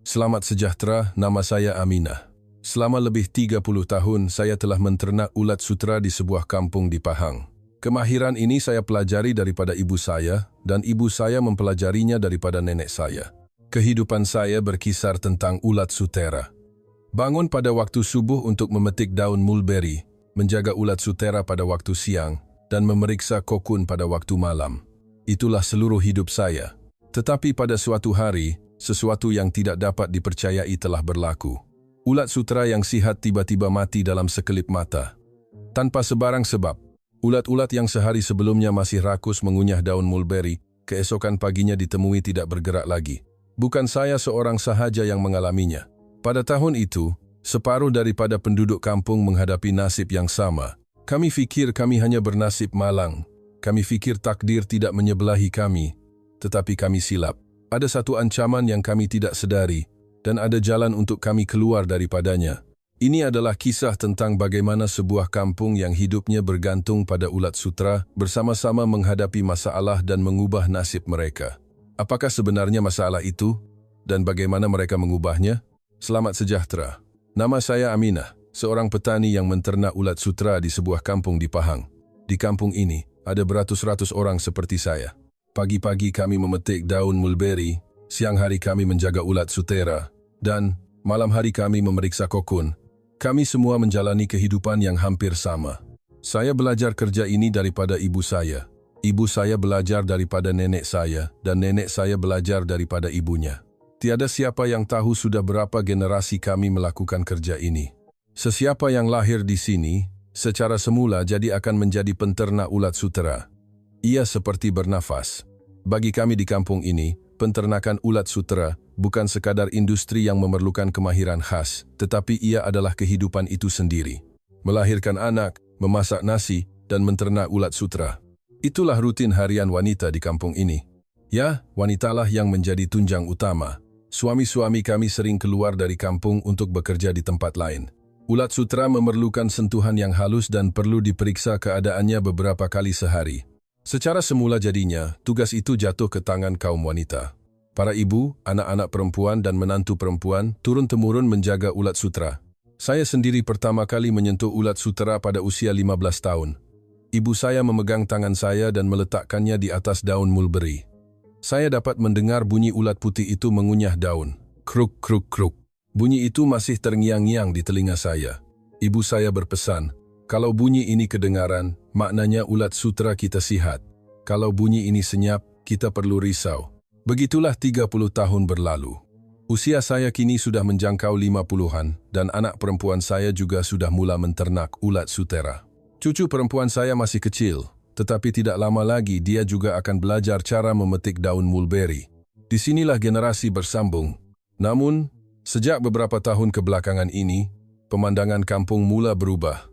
Selamat sejahtera, nama saya Aminah. Selama lebih 30 tahun, saya telah menternak ulat sutera di sebuah kampung di Pahang. Kemahiran ini saya pelajari daripada ibu saya, dan ibu saya mempelajarinya daripada nenek saya. Kehidupan saya berkisar tentang ulat sutera. Bangun pada waktu subuh untuk memetik daun mulberry, menjaga ulat sutera pada waktu siang, dan memeriksa kokun pada waktu malam. Itulah seluruh hidup saya. Tetapi pada suatu hari, sesuatu yang tidak dapat dipercayai telah berlaku. Ulat sutera yang sihat tiba-tiba mati dalam sekelip mata. Tanpa sebarang sebab, ulat-ulat yang sehari sebelumnya masih rakus mengunyah daun mulberry, keesokan paginya ditemui tidak bergerak lagi. Bukan saya seorang sahaja yang mengalaminya. Pada tahun itu, separuh daripada penduduk kampung menghadapi nasib yang sama. Kami fikir kami hanya bernasib malang. Kami fikir takdir tidak menyebelahi kami. Tetapi kami silap. Ada satu ancaman yang kami tidak sedari, dan ada jalan untuk kami keluar daripadanya. Ini adalah kisah tentang bagaimana sebuah kampung yang hidupnya bergantung pada ulat sutera bersama-sama menghadapi masalah dan mengubah nasib mereka. Apakah sebenarnya masalah itu? Dan bagaimana mereka mengubahnya? Selamat sejahtera. Nama saya Aminah, seorang petani yang menternak ulat sutera di sebuah kampung di Pahang. Di kampung ini, ada beratus-ratus orang seperti saya. Pagi-pagi kami memetik daun mulberry, siang hari kami menjaga ulat sutera, dan malam hari kami memeriksa kokun. Kami semua menjalani kehidupan yang hampir sama. Saya belajar kerja ini daripada ibu saya. Ibu saya belajar daripada nenek saya, dan nenek saya belajar daripada ibunya. Tiada siapa yang tahu sudah berapa generasi kami melakukan kerja ini. Sesiapa yang lahir di sini, secara semula jadi akan menjadi penternak ulat sutera. Ia seperti bernafas. Bagi kami di kampung ini, penternakan ulat sutera bukan sekadar industri yang memerlukan kemahiran khas, tetapi ia adalah kehidupan itu sendiri. Melahirkan anak, memasak nasi, dan menternak ulat sutera. Itulah rutin harian wanita di kampung ini. Ya, wanitalah yang menjadi tunjang utama. Suami-suami kami sering keluar dari kampung untuk bekerja di tempat lain. Ulat sutera memerlukan sentuhan yang halus dan perlu diperiksa keadaannya beberapa kali sehari. Secara semula jadinya, tugas itu jatuh ke tangan kaum wanita. Para ibu, anak-anak perempuan dan menantu perempuan turun-temurun menjaga ulat sutera. Saya sendiri pertama kali menyentuh ulat sutera pada usia 15 tahun. Ibu saya memegang tangan saya dan meletakkannya di atas daun mulberry. Saya dapat mendengar bunyi ulat putih itu mengunyah daun. Kruk, kruk, kruk. Bunyi itu masih terngiang-ngiang di telinga saya. Ibu saya berpesan, kalau bunyi ini kedengaran, maknanya ulat sutera kita sihat. Kalau bunyi ini senyap, kita perlu risau. Begitulah 30 tahun berlalu. Usia saya kini sudah menjangkau 50-an, dan anak perempuan saya juga sudah mula menternak ulat sutera. Cucu perempuan saya masih kecil, tetapi tidak lama lagi dia juga akan belajar cara memetik daun mulberry. Disinilah generasi bersambung. Namun, sejak beberapa tahun kebelakangan ini, pemandangan kampung mula berubah.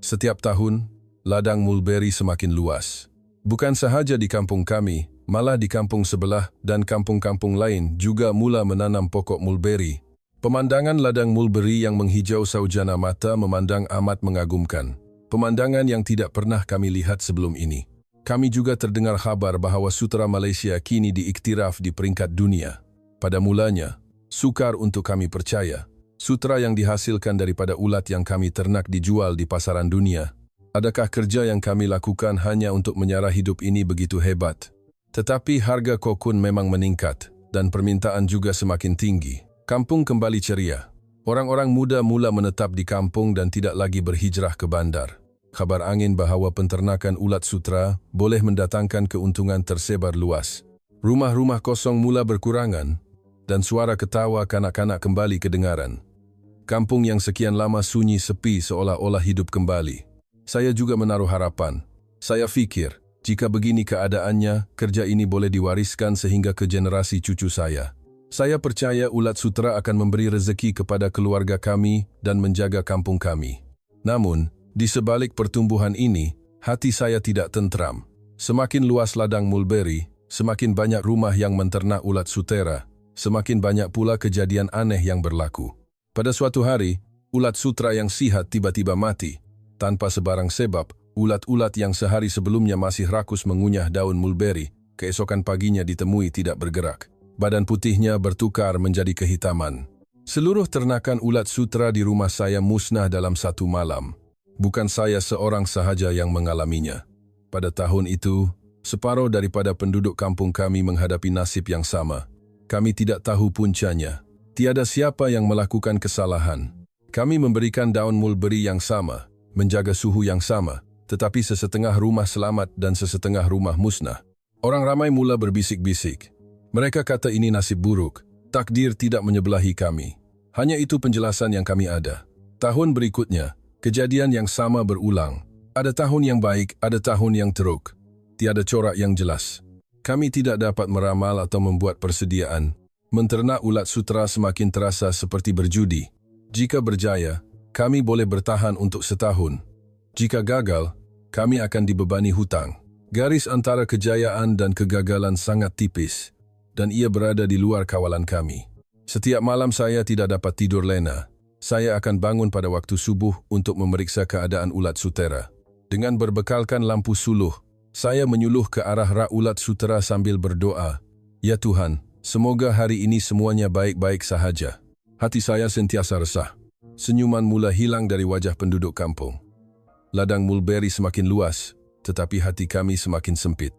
Setiap tahun, ladang mulberry semakin luas. Bukan sahaja di kampung kami, malah di kampung sebelah dan kampung-kampung lain juga mula menanam pokok mulberry. Pemandangan ladang mulberry yang menghijau saujana mata memandang amat mengagumkan. Pemandangan yang tidak pernah kami lihat sebelum ini. Kami juga terdengar kabar bahawa sutera Malaysia kini diiktiraf di peringkat dunia. Pada mulanya, sukar untuk kami percaya. Sutera yang dihasilkan daripada ulat yang kami ternak dijual di pasaran dunia. Adakah kerja yang kami lakukan hanya untuk menyara hidup ini begitu hebat? Tetapi harga kokun memang meningkat, dan permintaan juga semakin tinggi. Kampung kembali ceria. Orang-orang muda mula menetap di kampung dan tidak lagi berhijrah ke bandar. Kabar angin bahawa penternakan ulat sutera boleh mendatangkan keuntungan tersebar luas. Rumah-rumah kosong mula berkurangan, dan suara ketawa kanak-kanak kembali kedengaran. Kampung yang sekian lama sunyi sepi seolah-olah hidup kembali. Saya juga menaruh harapan. Saya fikir, jika begini keadaannya, kerja ini boleh diwariskan sehingga ke generasi cucu saya. Saya percaya ulat sutera akan memberi rezeki kepada keluarga kami dan menjaga kampung kami. Namun, di sebalik pertumbuhan ini, hati saya tidak tentram. Semakin luas ladang mulberry, semakin banyak rumah yang menternak ulat sutera, semakin banyak pula kejadian aneh yang berlaku. Pada suatu hari, ulat sutera yang sihat tiba-tiba mati. Tanpa sebarang sebab, ulat-ulat yang sehari sebelumnya masih rakus mengunyah daun mulberry, keesokan paginya ditemui tidak bergerak. Badan putihnya bertukar menjadi kehitaman. Seluruh ternakan ulat sutra di rumah saya musnah dalam satu malam. Bukan saya seorang sahaja yang mengalaminya. Pada tahun itu, separuh daripada penduduk kampung kami menghadapi nasib yang sama. Kami tidak tahu puncanya. Tiada siapa yang melakukan kesalahan. Kami memberikan daun mulberry yang sama, menjaga suhu yang sama, tetapi sesetengah rumah selamat dan sesetengah rumah musnah. Orang ramai mula berbisik-bisik. Mereka kata ini nasib buruk, takdir tidak menyebelahi kami. Hanya itu penjelasan yang kami ada. Tahun berikutnya, kejadian yang sama berulang. Ada tahun yang baik, ada tahun yang teruk. Tiada corak yang jelas. Kami tidak dapat meramal atau membuat persediaan. Menternak ulat sutra semakin terasa seperti berjudi. Jika berjaya, kami boleh bertahan untuk setahun. Jika gagal, kami akan dibebani hutang. Garis antara kejayaan dan kegagalan sangat tipis. Dan ia berada di luar kawalan kami. Setiap malam saya tidak dapat tidur lena. Saya akan bangun pada waktu subuh untuk memeriksa keadaan ulat sutera. Dengan berbekalkan lampu suluh, saya menyuluh ke arah rak ulat sutera sambil berdoa. Ya Tuhan, semoga hari ini semuanya baik-baik sahaja. Hati saya sentiasa resah. Senyuman mula hilang dari wajah penduduk kampung. Ladang mulberry semakin luas, tetapi hati kami semakin sempit.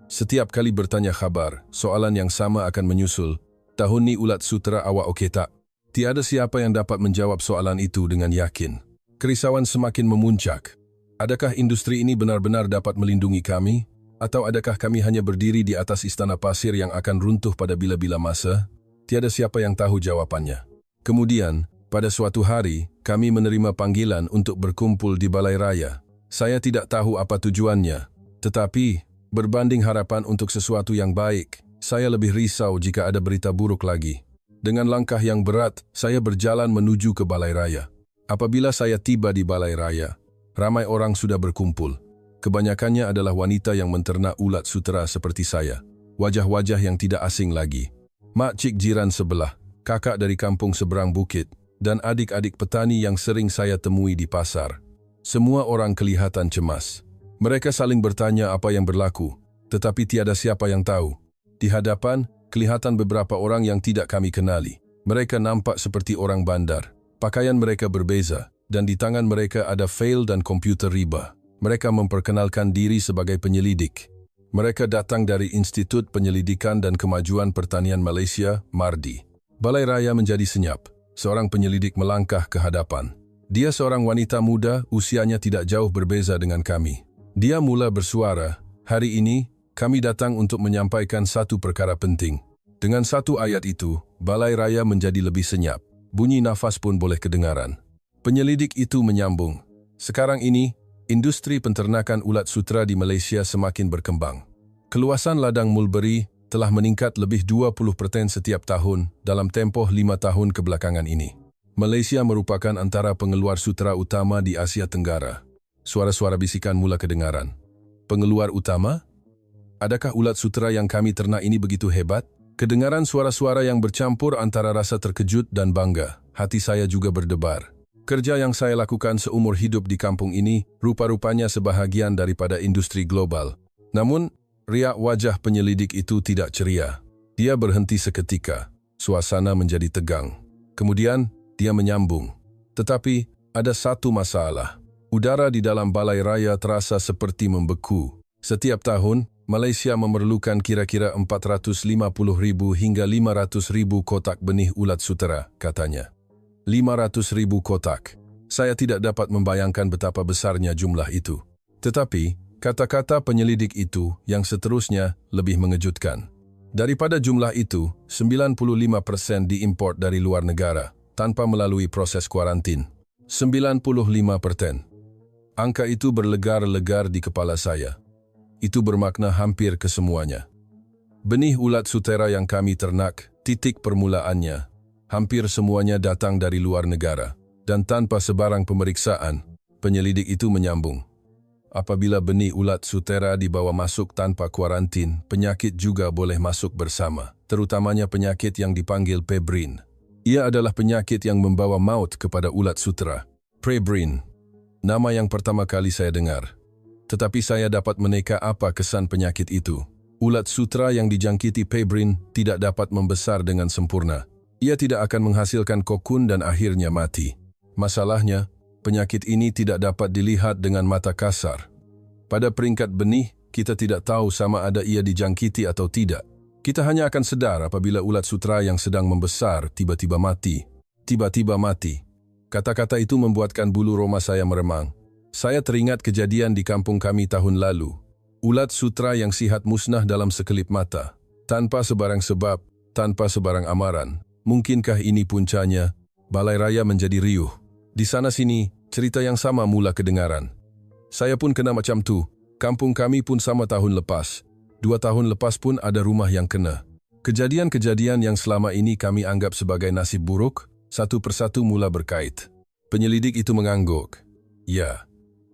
Setiap kali bertanya khabar, soalan yang sama akan menyusul. Tahun ni ulat sutera awak okey tak? Tiada siapa yang dapat menjawab soalan itu dengan yakin. Kerisauan semakin memuncak. Adakah industri ini benar-benar dapat melindungi kami? Atau adakah kami hanya berdiri di atas istana pasir yang akan runtuh pada bila-bila masa? Tiada siapa yang tahu jawabannya. Kemudian, pada suatu hari, kami menerima panggilan untuk berkumpul di Balai Raya. Saya tidak tahu apa tujuannya, tetapi berbanding harapan untuk sesuatu yang baik, saya lebih risau jika ada berita buruk lagi. Dengan langkah yang berat, saya berjalan menuju ke Balai Raya. Apabila saya tiba di Balai Raya, ramai orang sudah berkumpul. Kebanyakannya adalah wanita yang menternak ulat sutera seperti saya. Wajah-wajah yang tidak asing lagi. Makcik jiran sebelah, kakak dari kampung seberang bukit, dan adik-adik petani yang sering saya temui di pasar. Semua orang kelihatan cemas. Mereka saling bertanya apa yang berlaku, tetapi tiada siapa yang tahu. Di hadapan, kelihatan beberapa orang yang tidak kami kenali. Mereka nampak seperti orang bandar. Pakaian mereka berbeza, dan di tangan mereka ada fail dan komputer riba. Mereka memperkenalkan diri sebagai penyelidik. Mereka datang dari Institut Penyelidikan dan Kemajuan Pertanian Malaysia, MARDI. Balai Raya menjadi senyap. Seorang penyelidik melangkah ke hadapan. Dia seorang wanita muda, usianya tidak jauh berbeza dengan kami. Dia mula bersuara, hari ini, kami datang untuk menyampaikan satu perkara penting. Dengan satu ayat itu, Balai Raya menjadi lebih senyap. Bunyi nafas pun boleh kedengaran. Penyelidik itu menyambung. Sekarang ini, industri penternakan ulat sutera di Malaysia semakin berkembang. Keluasan ladang mulberry telah meningkat lebih 20% setiap tahun dalam tempoh 5 tahun kebelakangan ini. Malaysia merupakan antara pengeluar sutera utama di Asia Tenggara. Suara-suara bisikan mula kedengaran. Pengeluar utama? Adakah ulat sutera yang kami ternak ini begitu hebat? Kedengaran suara-suara yang bercampur antara rasa terkejut dan bangga. Hati saya juga berdebar. Kerja yang saya lakukan seumur hidup di kampung ini rupa-rupanya sebahagian daripada industri global. Namun, riak wajah penyelidik itu tidak ceria. Dia berhenti seketika. Suasana menjadi tegang. Kemudian, dia menyambung. Tetapi, ada satu masalah. Udara di dalam Balai Raya terasa seperti membeku. Setiap tahun, Malaysia memerlukan kira-kira 450,000 hingga 500,000 kotak benih ulat sutera, katanya. 500,000 kotak. Saya tidak dapat membayangkan betapa besarnya jumlah itu. Tetapi, kata-kata penyelidik itu yang seterusnya lebih mengejutkan. Daripada jumlah itu, 95% diimport dari luar negara, tanpa melalui proses kuarantin. 95%. Angka itu berlegar-legar di kepala saya. Itu bermakna hampir kesemuanya. Benih ulat sutera yang kami ternak, titik permulaannya, hampir semuanya datang dari luar negara. Dan tanpa sebarang pemeriksaan, penyelidik itu menyambung. Apabila benih ulat sutera dibawa masuk tanpa kuarantin, penyakit juga boleh masuk bersama, terutamanya penyakit yang dipanggil Pebrin. Ia adalah penyakit yang membawa maut kepada ulat sutera. Pebrin. Nama yang pertama kali saya dengar. Tetapi saya dapat meneka apa kesan penyakit itu. Ulat sutra yang dijangkiti pebrin tidak dapat membesar dengan sempurna. Ia tidak akan menghasilkan kokun dan akhirnya mati. Masalahnya, penyakit ini tidak dapat dilihat dengan mata kasar. Pada peringkat benih, kita tidak tahu sama ada ia dijangkiti atau tidak. Kita hanya akan sedar apabila ulat sutra yang sedang membesar tiba-tiba mati. Tiba-tiba mati. Kata-kata itu membuatkan bulu roma saya meremang. Saya teringat kejadian di kampung kami tahun lalu. Ulat sutra yang sihat musnah dalam sekelip mata. Tanpa sebarang sebab, tanpa sebarang amaran. Mungkinkah ini puncanya? Balai raya menjadi riuh. Di sana-sini, cerita yang sama mula kedengaran. Saya pun kena macam tu. Kampung kami pun sama tahun lepas. 2 tahun lepas pun ada rumah yang kena. Kejadian-kejadian yang selama ini kami anggap sebagai nasib buruk, satu persatu mula berkait. Penyelidik itu mengangguk. Ya,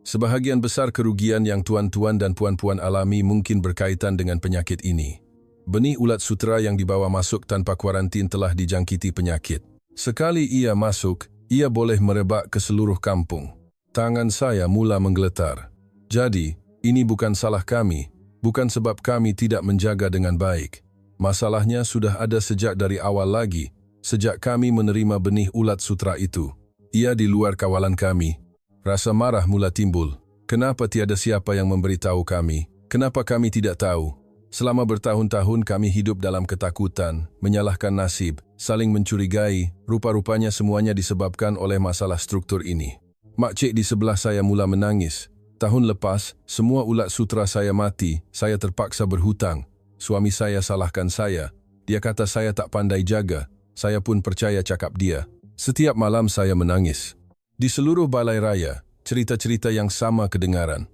sebahagian besar kerugian yang tuan-tuan dan puan-puan alami mungkin berkaitan dengan penyakit ini. Benih ulat sutra yang dibawa masuk tanpa kuarantin telah dijangkiti penyakit. Sekali ia masuk, ia boleh merebak ke seluruh kampung. Tangan saya mula menggeletar. Jadi, ini bukan salah kami, bukan sebab kami tidak menjaga dengan baik. Masalahnya sudah ada sejak dari awal lagi, sejak kami menerima benih ulat sutra itu. Ia di luar kawalan kami. Rasa marah mula timbul. Kenapa tiada siapa yang memberitahu kami? Kenapa kami tidak tahu? Selama bertahun-tahun kami hidup dalam ketakutan, menyalahkan nasib, saling mencurigai, rupa-rupanya semuanya disebabkan oleh masalah struktur ini. Makcik di sebelah saya mula menangis. Tahun lepas, semua ulat sutra saya mati, saya terpaksa berhutang. Suami saya salahkan saya. Dia kata saya tak pandai jaga. Saya pun percaya cakap dia. Setiap malam saya menangis. Di seluruh balai raya, cerita-cerita yang sama kedengaran.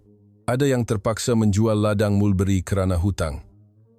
Ada yang terpaksa menjual ladang mulberi kerana hutang.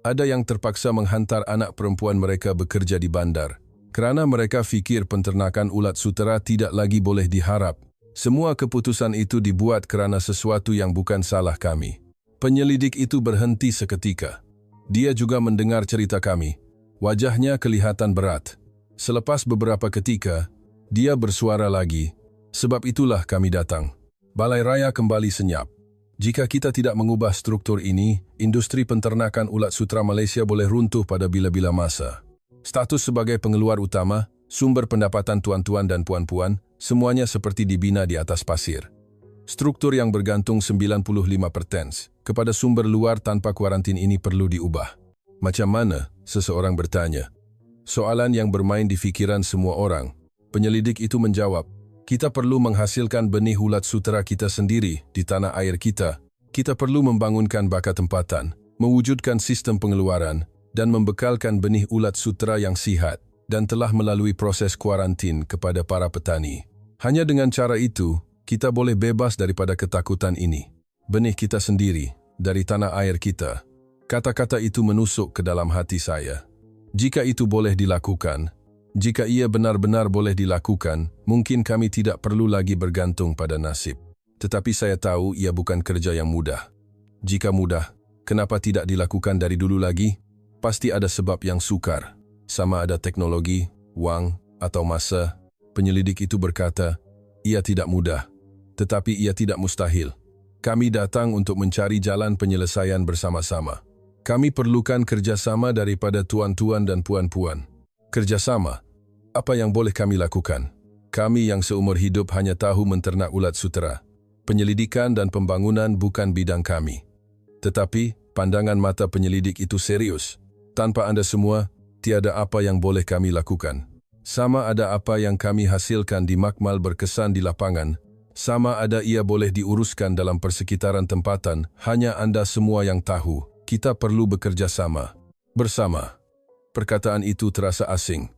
Ada yang terpaksa menghantar anak perempuan mereka bekerja di bandar. Kerana mereka fikir penternakan ulat sutra tidak lagi boleh diharap. Semua keputusan itu dibuat kerana sesuatu yang bukan salah kami. Penyelidik itu berhenti seketika. Dia juga mendengar cerita kami. Wajahnya kelihatan berat. Selepas beberapa ketika, dia bersuara lagi. Sebab itulah kami datang. Balai raya kembali senyap. Jika kita tidak mengubah struktur ini, industri penternakan ulat sutra Malaysia boleh runtuh pada bila-bila masa. Status sebagai pengeluar utama, sumber pendapatan tuan-tuan dan puan-puan, semuanya seperti dibina di atas pasir. Struktur yang bergantung 95% kepada sumber luar tanpa kuarantin ini perlu diubah. Macam mana? Seseorang bertanya. Soalan yang bermain di fikiran semua orang. Penyelidik itu menjawab, kita perlu menghasilkan benih ulat sutra kita sendiri di tanah air kita. Kita perlu membangunkan bakat tempatan, mewujudkan sistem pengeluaran, dan membekalkan benih ulat sutra yang sihat dan telah melalui proses kuarantin kepada para petani. Hanya dengan cara itu, kita boleh bebas daripada ketakutan ini. Benih kita sendiri, dari tanah air kita. Kata-kata itu menusuk ke dalam hati saya. Jika itu boleh dilakukan, jika ia benar-benar boleh dilakukan, mungkin kami tidak perlu lagi bergantung pada nasib. Tetapi saya tahu ia bukan kerja yang mudah. Jika mudah, kenapa tidak dilakukan dari dulu lagi? Pasti ada sebab yang sukar. Sama ada teknologi, wang, atau masa. Penyelidik itu berkata, ia tidak mudah, tetapi ia tidak mustahil. Kami datang untuk mencari jalan penyelesaian bersama-sama. Kami perlukan kerjasama daripada tuan-tuan dan puan-puan. Kerjasama, apa yang boleh kami lakukan? Kami yang seumur hidup hanya tahu menternak ulat sutra. Penyelidikan dan pembangunan bukan bidang kami. Tetapi, pandangan mata penyelidik itu serius. Tanpa anda semua, tiada apa yang boleh kami lakukan. Sama ada apa yang kami hasilkan di makmal berkesan di lapangan, sama ada ia boleh diuruskan dalam persekitaran tempatan, hanya anda semua yang tahu. Kita perlu bekerja sama. Bersama. Perkataan itu terasa asing.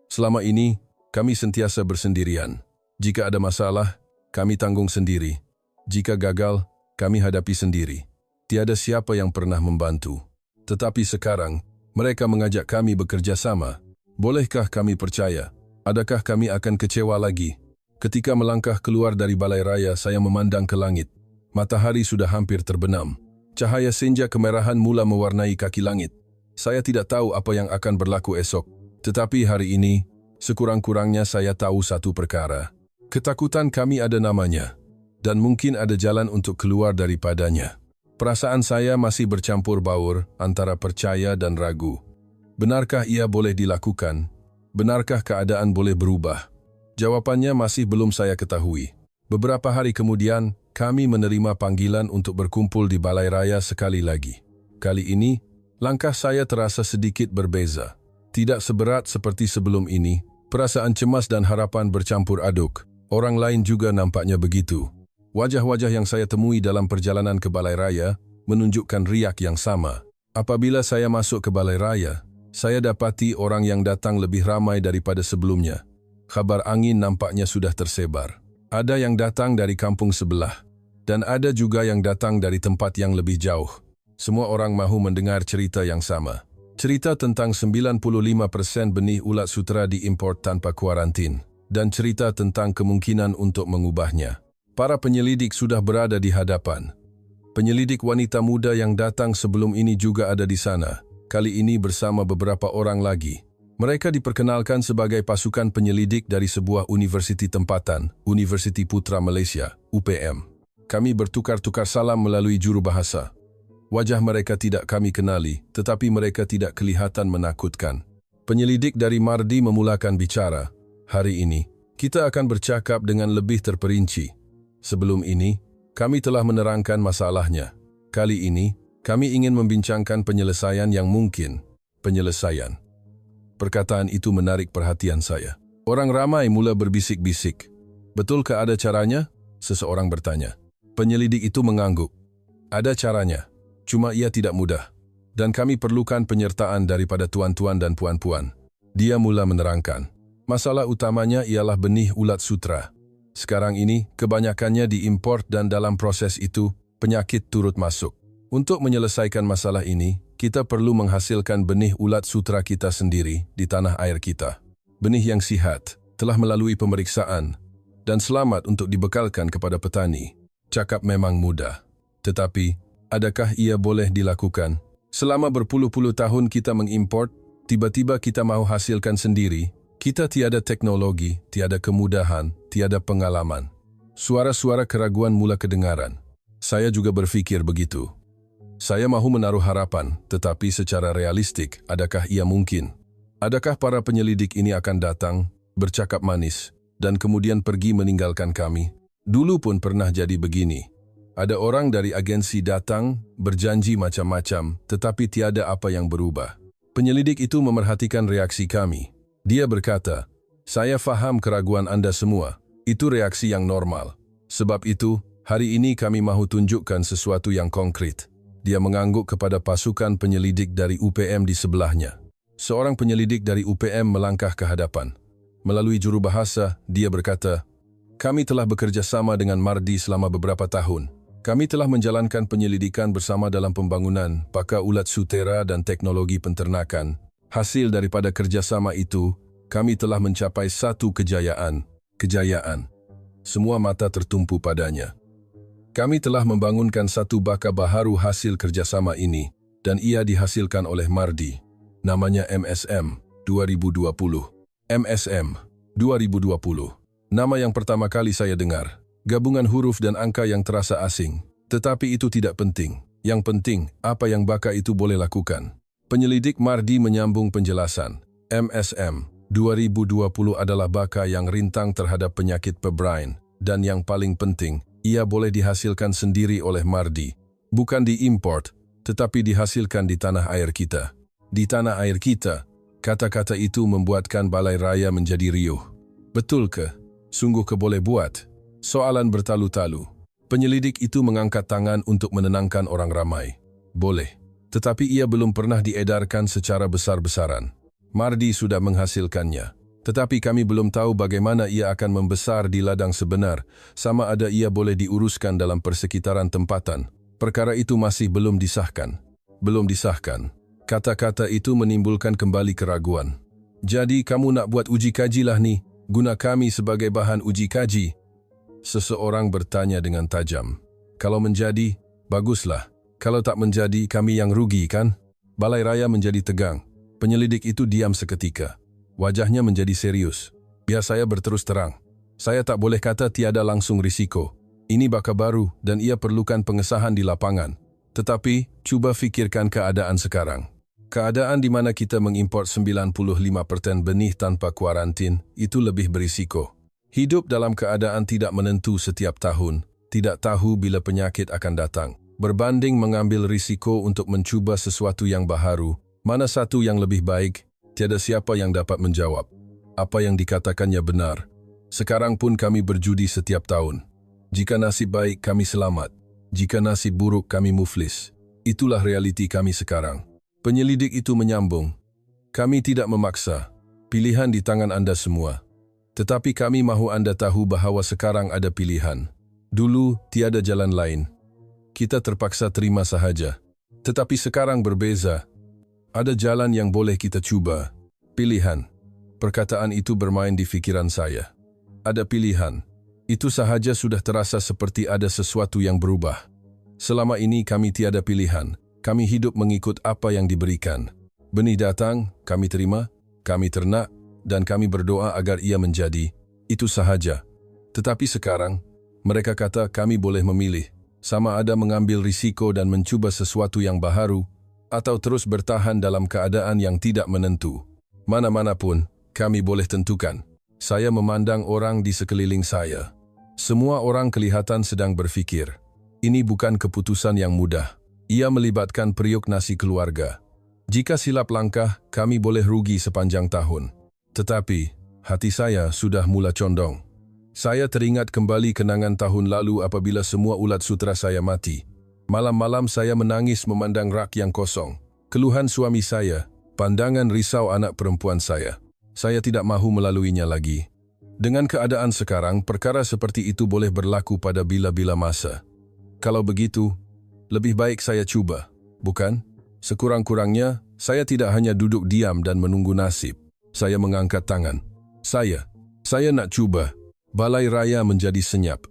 Selama ini, kami sentiasa bersendirian. Jika ada masalah, kami tanggung sendiri. Jika gagal, kami hadapi sendiri. Tiada siapa yang pernah membantu. Tetapi sekarang, mereka mengajak kami bekerja sama. Bolehkah kami percaya? Adakah kami akan kecewa lagi? Ketika melangkah keluar dari balai raya, saya memandang ke langit. Matahari sudah hampir terbenam. Cahaya senja kemerahan mula mewarnai kaki langit. Saya tidak tahu apa yang akan berlaku esok. Tetapi hari ini, sekurang-kurangnya saya tahu satu perkara. Ketakutan kami ada namanya. Dan mungkin ada jalan untuk keluar daripadanya. Perasaan saya masih bercampur baur antara percaya dan ragu. Benarkah ia boleh dilakukan? Benarkah keadaan boleh berubah? Jawabannya masih belum saya ketahui. Beberapa hari kemudian, kami menerima panggilan untuk berkumpul di Balai Raya sekali lagi. Kali ini, langkah saya terasa sedikit berbeza. Tidak seberat seperti sebelum ini, perasaan cemas dan harapan bercampur aduk. Orang lain juga nampaknya begitu. Wajah-wajah yang saya temui dalam perjalanan ke Balai Raya menunjukkan riak yang sama. Apabila saya masuk ke Balai Raya, saya dapati orang yang datang lebih ramai daripada sebelumnya. Kabar angin nampaknya sudah tersebar. Ada yang datang dari kampung sebelah, dan ada juga yang datang dari tempat yang lebih jauh. Semua orang mahu mendengar cerita yang sama. Cerita tentang 95% benih ulat sutera diimport tanpa kuarantin, dan cerita tentang kemungkinan untuk mengubahnya. Para penyelidik sudah berada di hadapan. Penyelidik wanita muda yang datang sebelum ini juga ada di sana, kali ini bersama beberapa orang lagi. Mereka diperkenalkan sebagai pasukan penyelidik dari sebuah universiti tempatan, Universiti Putra Malaysia, UPM. Kami bertukar-tukar salam melalui juru bahasa. Wajah mereka tidak kami kenali, tetapi mereka tidak kelihatan menakutkan. Penyelidik dari Mardi memulakan bicara. Hari ini, kita akan bercakap dengan lebih terperinci. Sebelum ini, kami telah menerangkan masalahnya. Kali ini, kami ingin membincangkan penyelesaian yang mungkin. Penyelesaian. Perkataan itu menarik perhatian saya. Orang ramai mula berbisik-bisik. Betulkah ada caranya? Seseorang bertanya. Penyelidik itu mengangguk. Ada caranya, cuma ia tidak mudah. Dan kami perlukan penyertaan daripada tuan-tuan dan puan-puan. Dia mula menerangkan. Masalah utamanya ialah benih ulat sutera. Sekarang ini, kebanyakannya diimport dan dalam proses itu, penyakit turut masuk. Untuk menyelesaikan masalah ini, kita perlu menghasilkan benih ulat sutera kita sendiri di tanah air kita. Benih yang sihat, telah melalui pemeriksaan, dan selamat untuk dibekalkan kepada petani. Cakap memang mudah. Tetapi, adakah ia boleh dilakukan? Selama berpuluh-puluh tahun kita mengimport, tiba-tiba kita mahu hasilkan sendiri. Kita tiada teknologi, tiada kemudahan, tiada pengalaman. Suara-suara keraguan mula kedengaran. Saya juga berfikir begitu. Saya mahu menaruh harapan, tetapi secara realistik, adakah ia mungkin? Adakah para penyelidik ini akan datang, bercakap manis, dan kemudian pergi meninggalkan kami? Dulu pun pernah jadi begini. Ada orang dari agensi datang, berjanji macam-macam, tetapi tiada apa yang berubah. Penyelidik itu memerhatikan reaksi kami. Dia berkata, saya faham keraguan Anda semua. Itu reaksi yang normal. Sebab itu, hari ini kami mahu tunjukkan sesuatu yang konkret. Dia mengangguk kepada pasukan penyelidik dari UPM di sebelahnya. Seorang penyelidik dari UPM melangkah ke hadapan. Melalui juru bahasa, dia berkata, kami telah bekerja sama dengan Mardi selama beberapa tahun. Kami telah menjalankan penyelidikan bersama dalam pembangunan pakan ulat sutera dan teknologi penternakan. Hasil daripada kerjasama itu, kami telah mencapai satu kejayaan. Kejayaan. Semua mata tertumpu padanya. Kami telah membangunkan satu baka baharu hasil kerjasama ini, dan ia dihasilkan oleh Mardi. Namanya MSM 2020. MSM 2020. Nama yang pertama kali saya dengar. Gabungan huruf dan angka yang terasa asing. Tetapi itu tidak penting. Yang penting, apa yang baka itu boleh lakukan. Penyelidik Mardi menyambung penjelasan. MSM 2020 adalah baka yang rintang terhadap penyakit pebrain, dan yang paling penting, ia boleh dihasilkan sendiri oleh Mardi. Bukan diimport, tetapi dihasilkan di tanah air kita. Di tanah air kita, kata-kata itu membuatkan Balai Raya menjadi riuh. Betul ke? Sungguh ke boleh buat? Soalan bertalu-talu. Penyelidik itu mengangkat tangan untuk menenangkan orang ramai. Boleh. Tetapi ia belum pernah diedarkan secara besar-besaran. Mardi sudah menghasilkannya. Tetapi kami belum tahu bagaimana ia akan membesar di ladang sebenar, sama ada ia boleh diuruskan dalam persekitaran tempatan. Perkara itu masih belum disahkan. Belum disahkan. Kata-kata itu menimbulkan kembali keraguan. Jadi kamu nak buat uji kaji lah ni, guna kami sebagai bahan uji kaji? Seseorang bertanya dengan tajam. Kalau menjadi, baguslah. Kalau tak menjadi, kami yang rugi, kan? Balai Raya menjadi tegang. Penyelidik itu diam seketika. Wajahnya menjadi serius. Biar saya berterus terang. Saya tak boleh kata tiada langsung risiko. Ini baka baru dan ia perlukan pengesahan di lapangan. Tetapi, cuba fikirkan keadaan sekarang. Keadaan di mana kita mengimport 95% benih tanpa kuarantin, itu lebih berisiko. Hidup dalam keadaan tidak menentu setiap tahun, tidak tahu bila penyakit akan datang. Berbanding mengambil risiko untuk mencuba sesuatu yang baharu, mana satu yang lebih baik, tiada siapa yang dapat menjawab. Apa yang dikatakannya benar. Sekarang pun kami berjudi setiap tahun. Jika nasib baik, kami selamat. Jika nasib buruk, kami muflis. Itulah realiti kami sekarang. Penyelidik itu menyambung. Kami tidak memaksa. Pilihan di tangan Anda semua. Tetapi kami mahu Anda tahu bahawa sekarang ada pilihan. Dulu, tiada jalan lain. Kita terpaksa terima sahaja. Tetapi sekarang berbeza. Ada jalan yang boleh kita cuba. Pilihan. Perkataan itu bermain di fikiran saya. Ada pilihan. Itu sahaja sudah terasa seperti ada sesuatu yang berubah. Selama ini kami tiada pilihan. Kami hidup mengikut apa yang diberikan. Benih datang, kami terima, kami ternak, dan kami berdoa agar ia menjadi. Itu sahaja. Tetapi sekarang, mereka kata kami boleh memilih. Sama ada mengambil risiko dan mencuba sesuatu yang baharu, atau terus bertahan dalam keadaan yang tidak menentu. Mana-mana pun, kami boleh tentukan. Saya memandang orang di sekeliling saya. Semua orang kelihatan sedang berfikir. Ini bukan keputusan yang mudah. Ia melibatkan periuk nasi keluarga. Jika silap langkah, kami boleh rugi sepanjang tahun. Tetapi, hati saya sudah mula condong. Saya teringat kembali kenangan tahun lalu apabila semua ulat sutra saya mati. Malam-malam saya menangis memandang rak yang kosong. Keluhan suami saya, pandangan risau anak perempuan saya. Saya tidak mahu melaluinya lagi. Dengan keadaan sekarang, perkara seperti itu boleh berlaku pada bila-bila masa. Kalau begitu, lebih baik saya cuba, bukan? Sekurang-kurangnya, saya tidak hanya duduk diam dan menunggu nasib. Saya mengangkat tangan. Saya nak cuba. Balai raya menjadi senyap.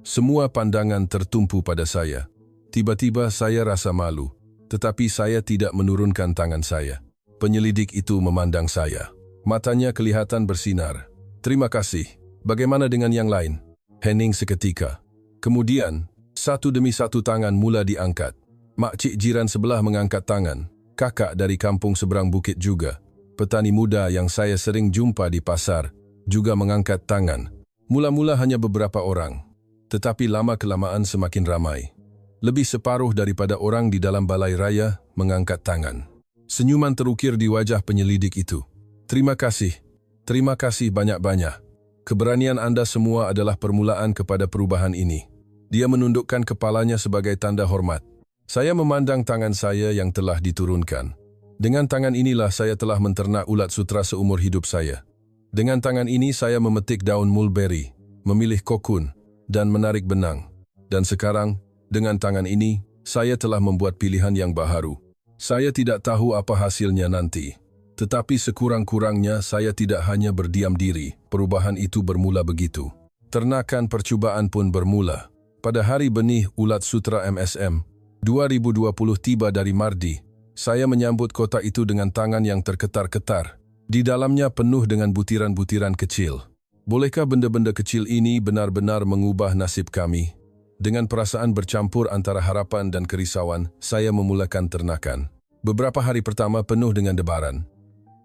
Semua pandangan tertumpu pada saya. Tiba-tiba saya rasa malu, tetapi saya tidak menurunkan tangan saya. Penyelidik itu memandang saya. Matanya kelihatan bersinar. Terima kasih. Bagaimana dengan yang lain? Hening seketika. Kemudian, satu demi satu tangan mula diangkat. Makcik jiran sebelah mengangkat tangan. Kakak dari kampung seberang bukit juga. Petani muda yang saya sering jumpa di pasar juga mengangkat tangan. Mula-mula hanya beberapa orang. Tetapi lama-kelamaan semakin ramai. Lebih separuh daripada orang di dalam balai raya mengangkat tangan. Senyuman terukir di wajah penyelidik itu. Terima kasih. Terima kasih banyak-banyak. Keberanian Anda semua adalah permulaan kepada perubahan ini. Dia menundukkan kepalanya sebagai tanda hormat. Saya memandang tangan saya yang telah diturunkan. Dengan tangan inilah saya telah menternak ulat sutra seumur hidup saya. Dengan tangan ini saya memetik daun mulberry, memilih kokun, dan menarik benang. Dan sekarang, dengan tangan ini, saya telah membuat pilihan yang baharu. Saya tidak tahu apa hasilnya nanti. Tetapi sekurang-kurangnya saya tidak hanya berdiam diri, perubahan itu bermula begitu. Ternakan percubaan pun bermula. Pada hari benih ulat sutra MSM 2020 tiba dari Mardi, saya menyambut kota itu dengan tangan yang terketar-ketar. Di dalamnya penuh dengan butiran-butiran kecil. Bolehkah benda-benda kecil ini benar-benar mengubah nasib kami? Dengan perasaan bercampur antara harapan dan kerisauan, saya memulakan ternakan. Beberapa hari pertama penuh dengan debaran.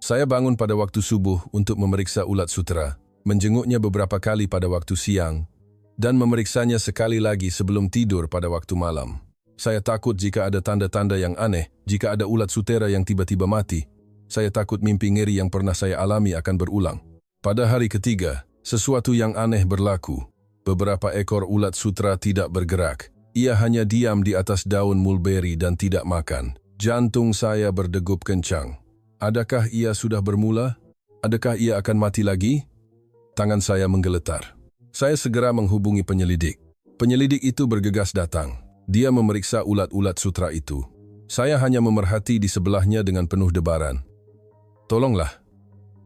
Saya bangun pada waktu subuh untuk memeriksa ulat sutra, menjenguknya beberapa kali pada waktu siang, dan memeriksanya sekali lagi sebelum tidur pada waktu malam. Saya takut jika ada tanda-tanda yang aneh, jika ada ulat sutera yang tiba-tiba mati. Saya takut mimpi ngeri yang pernah saya alami akan berulang. Pada hari ketiga, sesuatu yang aneh berlaku. Beberapa ekor ulat sutra tidak bergerak. Ia hanya diam di atas daun mulberry dan tidak makan. Jantung saya berdegup kencang. Adakah ia sudah bermula? Adakah ia akan mati lagi? Tangan saya menggeletar. Saya segera menghubungi penyelidik. Penyelidik itu bergegas datang. Dia memeriksa ulat-ulat sutra itu. Saya hanya memerhati di sebelahnya dengan penuh debaran. Tolonglah.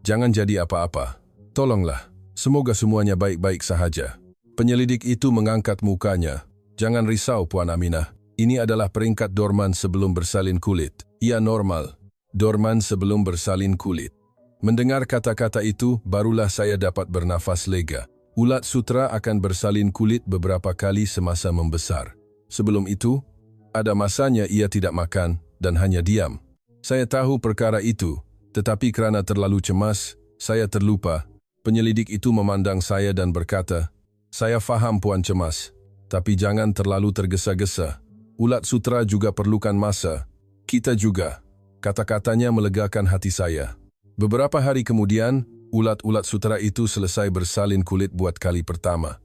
Jangan jadi apa-apa. Tolonglah. Semoga semuanya baik-baik sahaja. Penyelidik itu mengangkat mukanya. Jangan risau, Puan Aminah. Ini adalah peringkat dorman sebelum bersalin kulit. Ia normal. Dorman sebelum bersalin kulit. Mendengar kata-kata itu, barulah saya dapat bernafas lega. Ulat sutra akan bersalin kulit beberapa kali semasa membesar. Sebelum itu, Ada masanya ia tidak makan dan hanya diam. Saya tahu perkara itu, tetapi kerana terlalu cemas, saya terlupa. Penyelidik itu memandang saya dan berkata, "Saya faham Puan cemas, tapi jangan terlalu tergesa-gesa. Ulat sutra juga perlukan masa. Kita juga." Kata-katanya melegakan hati saya. Beberapa hari kemudian, ulat-ulat sutra itu selesai bersalin kulit buat kali pertama.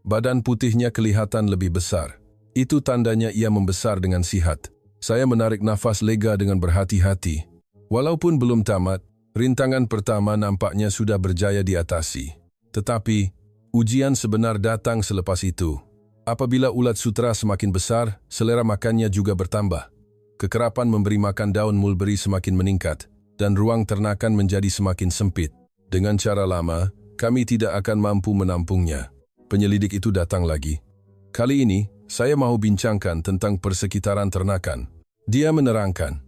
Badan putihnya kelihatan lebih besar. Itu tandanya ia membesar dengan sihat. Saya menarik nafas lega dengan berhati-hati. Walaupun belum tamat, rintangan pertama nampaknya sudah berjaya diatasi. Tetapi, ujian sebenar datang selepas itu. Apabila ulat sutra semakin besar, selera makannya juga bertambah. Kekerapan memberi makan daun mulberry semakin meningkat, dan ruang ternakan menjadi semakin sempit. Dengan cara lama, kami tidak akan mampu menampungnya. Penyelidik itu datang lagi. Kali ini, saya mau bincangkan tentang persekitaran ternakan. Dia menerangkan,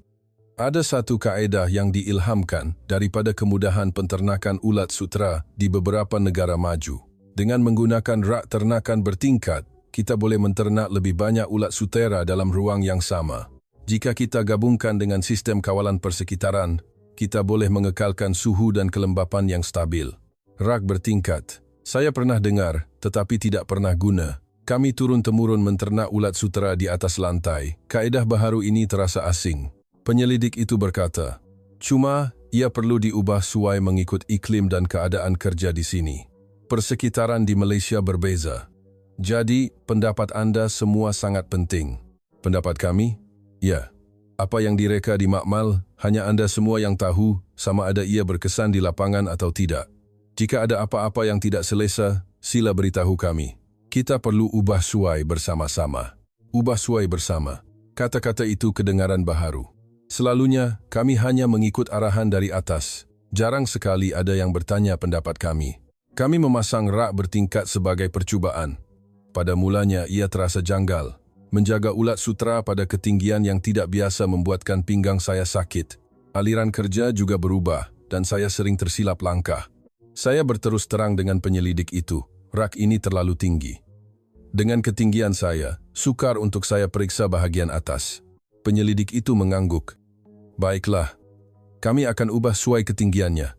ada satu kaedah yang diilhamkan daripada kemudahan penternakan ulat sutra di beberapa negara maju. Dengan menggunakan rak ternakan bertingkat, kita boleh menternak lebih banyak ulat sutera dalam ruang yang sama. Jika kita gabungkan dengan sistem kawalan persekitaran, kita boleh mengekalkan suhu dan kelembapan yang stabil. Rak bertingkat. Saya pernah dengar, tetapi tidak pernah guna. Kami turun-temurun menternak ulat sutera di atas lantai. Kaedah baharu ini terasa asing. Penyelidik itu berkata, cuma ia perlu diubah sesuai mengikut iklim dan keadaan kerja di sini. Persekitaran di Malaysia berbeza. Jadi, pendapat Anda semua sangat penting. Pendapat kami? Ya. Apa yang direka di makmal, hanya Anda semua yang tahu, sama ada ia berkesan di lapangan atau tidak. Jika ada apa-apa yang tidak selesa, sila beritahu kami. Kita perlu ubah suai bersama-sama. Ubah suai bersama. Kata-kata itu kedengaran baharu. Selalunya, kami hanya mengikut arahan dari atas. Jarang sekali ada yang bertanya pendapat kami. Kami memasang rak bertingkat sebagai percubaan. Pada mulanya, ia terasa janggal. Menjaga ulat sutra pada ketinggian yang tidak biasa membuatkan pinggang saya sakit. Aliran kerja juga berubah, dan saya sering tersilap langkah. Saya berterus terang dengan penyelidik itu. Rak ini terlalu tinggi. Dengan ketinggian saya, sukar untuk saya periksa bahagian atas. Penyelidik itu mengangguk. Baiklah, kami akan ubah sesuai ketinggiannya.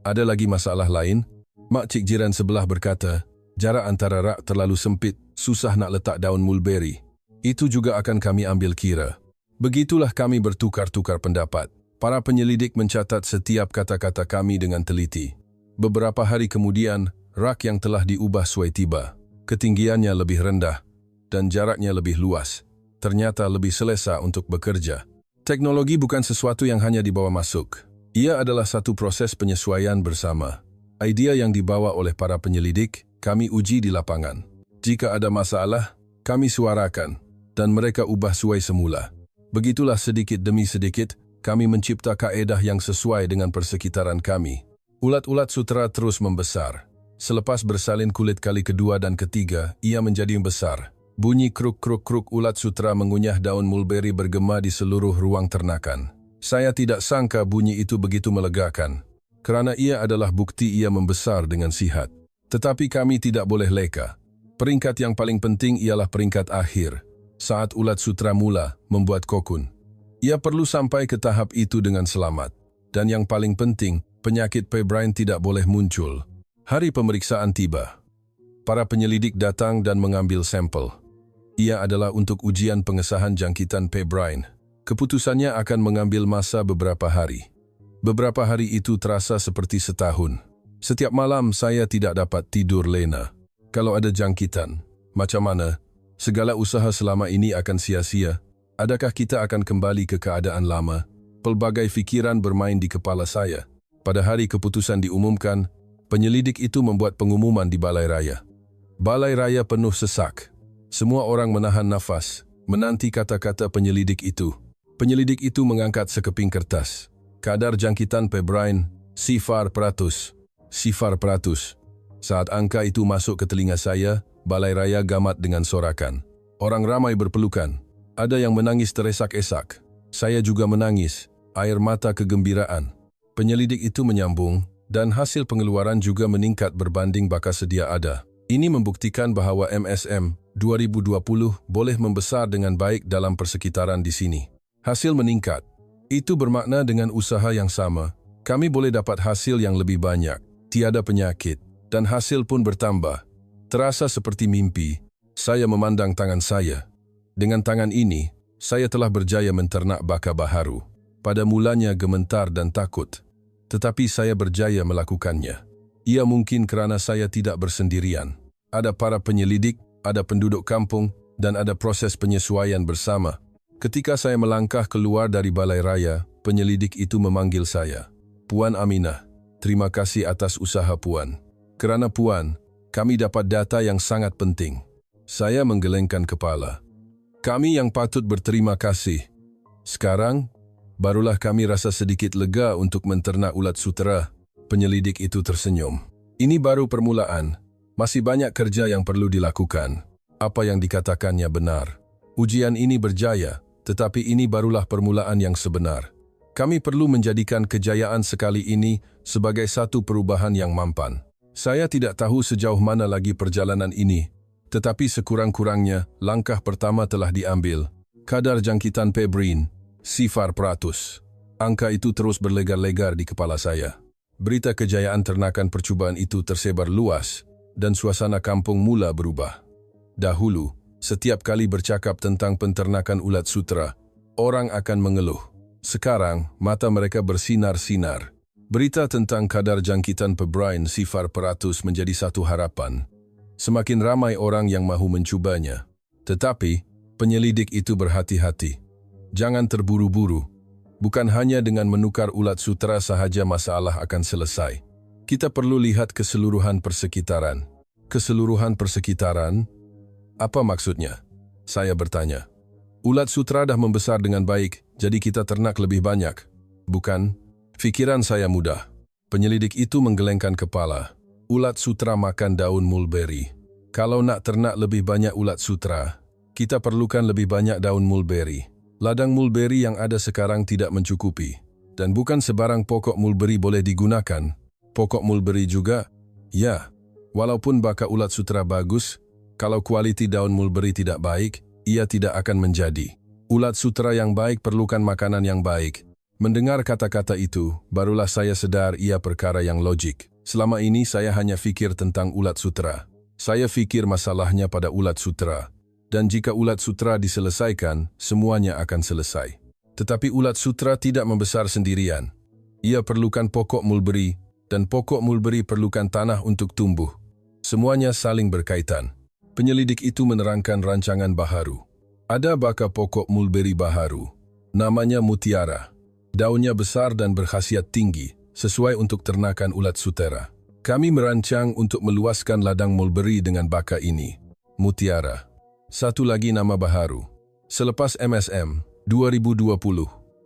Ada lagi masalah lain? Makcik jiran sebelah berkata, jarak antara rak terlalu sempit, susah nak letak daun mulberry. Itu juga akan kami ambil kira. Begitulah kami bertukar-tukar pendapat. Para penyelidik mencatat setiap kata-kata kami dengan teliti. Beberapa hari kemudian, rak yang telah diubah sesuai tiba. Ketinggiannya lebih rendah dan jaraknya lebih luas. Ternyata lebih selesa untuk bekerja. Teknologi bukan sesuatu yang hanya dibawa masuk. Ia adalah satu proses penyesuaian bersama. Idea yang dibawa oleh para penyelidik, kami uji di lapangan. Jika ada masalah, kami suarakan dan mereka ubah sesuai semula. Begitulah sedikit demi sedikit, kami mencipta kaedah yang sesuai dengan persekitaran kami. Ulat-ulat sutra terus membesar. Selepas bersalin kulit kali kedua dan ketiga, ia menjadi besar. Bunyi kruk-kruk-kruk ulat sutra mengunyah daun mulberry bergema di seluruh ruang ternakan. Saya tidak sangka bunyi itu begitu melegakan, kerana ia adalah bukti ia membesar dengan sihat. Tetapi kami tidak boleh leka. Peringkat yang paling penting ialah peringkat akhir, saat ulat sutra mula membuat kokun. Ia perlu sampai ke tahap itu dengan selamat. Dan yang paling penting, penyakit pebrine tidak boleh muncul. Hari pemeriksaan tiba. Para penyelidik datang dan mengambil sampel. Ia adalah untuk ujian pengesahan jangkitan pebrine. Keputusannya akan mengambil masa beberapa hari. Beberapa hari itu terasa seperti setahun. Setiap malam saya tidak dapat tidur lena. Kalau ada jangkitan, macam mana? Segala usaha selama ini akan sia-sia. Adakah kita akan kembali ke keadaan lama? Pelbagai fikiran bermain di kepala saya. Pada hari keputusan diumumkan, penyelidik itu membuat pengumuman di Balai Raya. Balai Raya penuh sesak. Semua orang menahan nafas, menanti kata-kata penyelidik itu. Penyelidik itu mengangkat sekeping kertas. Kadar jangkitan pebrine, 0%. 0%. Saat angka itu masuk ke telinga saya, Balai Raya gamat dengan sorakan. Orang ramai berpelukan. Ada yang menangis teresak-esak. Saya juga menangis, air mata kegembiraan. Penyelidik itu menyambung, dan hasil pengeluaran juga meningkat berbanding bakas sedia ada. Ini membuktikan bahawa MSM, 2020 boleh membesar dengan baik dalam persekitaran di sini. Hasil meningkat. Itu bermakna dengan usaha yang sama, kami boleh dapat hasil yang lebih banyak, tiada penyakit, dan hasil pun bertambah. Terasa seperti mimpi. Saya memandang tangan saya. Dengan tangan ini, saya telah berjaya menternak baka baharu. Pada mulanya gemetar dan takut, tetapi saya berjaya melakukannya. Ia mungkin kerana saya tidak bersendirian. Ada para penyelidik, ada penduduk kampung, dan ada proses penyesuaian bersama. Ketika saya melangkah keluar dari balai raya, penyelidik itu memanggil saya. Puan Aminah, terima kasih atas usaha Puan. Kerana Puan, kami dapat data yang sangat penting. Saya menggelengkan kepala. Kami yang patut berterima kasih. Sekarang, barulah kami rasa sedikit lega untuk menternak ulat sutera. Penyelidik itu tersenyum. Ini baru permulaan. Masih banyak kerja yang perlu dilakukan. Apa yang dikatakannya benar. Ujian ini berjaya, tetapi ini barulah permulaan yang sebenar. Kami perlu menjadikan kejayaan sekali ini sebagai satu perubahan yang mampan. Saya tidak tahu sejauh mana lagi perjalanan ini, tetapi sekurang-kurangnya langkah pertama telah diambil. Kadar jangkitan Pebrin, 0%. Angka itu terus berlegar-legar di kepala saya. Berita kejayaan ternakan percubaan itu tersebar luas dan suasana kampung mula berubah. Dahulu, setiap kali bercakap tentang penternakan ulat sutera, orang akan mengeluh. Sekarang, mata mereka bersinar-sinar. Berita tentang kadar jangkitan Pebrin 0% menjadi satu harapan. Semakin ramai orang yang mahu mencubanya. Tetapi, penyelidik itu berhati-hati. Jangan terburu-buru. Bukan hanya dengan menukar ulat sutera sahaja masalah akan selesai. Kita perlu lihat keseluruhan persekitaran. Keseluruhan persekitaran? Apa maksudnya? Saya bertanya. Ulat sutera dah membesar dengan baik, jadi kita ternak lebih banyak. Bukan? Fikiran saya mudah. Penyelidik itu menggelengkan kepala. Ulat sutera makan daun mulberry. Kalau nak ternak lebih banyak ulat sutera, kita perlukan lebih banyak daun mulberry. Ladang mulberry yang ada sekarang tidak mencukupi. Dan bukan sebarang pokok mulberry boleh digunakan. Pokok mulberry juga, ya. Walaupun baka ulat sutera bagus, kalau kualiti daun mulberry tidak baik, ia tidak akan menjadi. Ulat sutera yang baik perlukan makanan yang baik. Mendengar kata-kata itu, barulah saya sedar ia perkara yang logik. Selama ini saya hanya fikir tentang ulat sutera. Saya fikir masalahnya pada ulat sutera. Dan jika ulat sutera diselesaikan, semuanya akan selesai. Tetapi ulat sutera tidak membesar sendirian. Ia perlukan pokok mulberry, dan pokok mulberry perlukan tanah untuk tumbuh. Semuanya saling berkaitan. Penyelidik itu menerangkan rancangan baharu. Ada baka pokok mulberry baharu. Namanya mutiara. Daunnya besar dan berkhasiat tinggi, sesuai untuk ternakan ulat sutera. Kami merancang untuk meluaskan ladang mulberry dengan baka ini. Mutiara. Satu lagi nama baharu. Selepas MSM, 2020,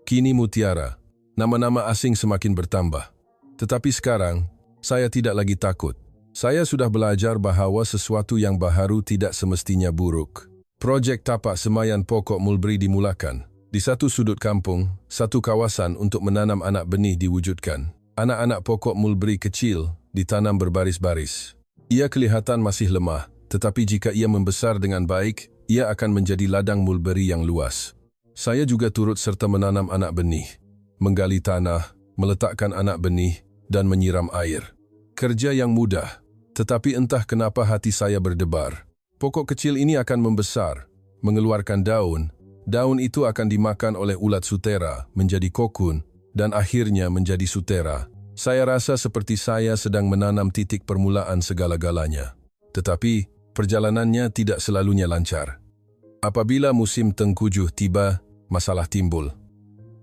kini mutiara. Nama-nama asing semakin bertambah. Tetapi sekarang, saya tidak lagi takut. Saya sudah belajar bahawa sesuatu yang baharu tidak semestinya buruk. Projek tapak semayan pokok mulberry dimulakan. Di satu sudut kampung, satu kawasan untuk menanam anak benih diwujudkan. Anak-anak pokok mulberry kecil ditanam berbaris-baris. Ia kelihatan masih lemah, tetapi jika ia membesar dengan baik, ia akan menjadi ladang mulberry yang luas. Saya juga turut serta menanam anak benih, menggali tanah, meletakkan anak benih, dan menyiram air. Kerja yang mudah, tetapi entah kenapa hati saya berdebar. Pokok kecil ini akan membesar, mengeluarkan daun. Daun itu akan dimakan oleh ulat sutera, menjadi kokun, dan akhirnya menjadi sutera. Saya rasa seperti saya sedang menanam titik permulaan segala-galanya. Tetapi, perjalanannya tidak selalunya lancar. Apabila musim tengkujuh tiba, masalah timbul.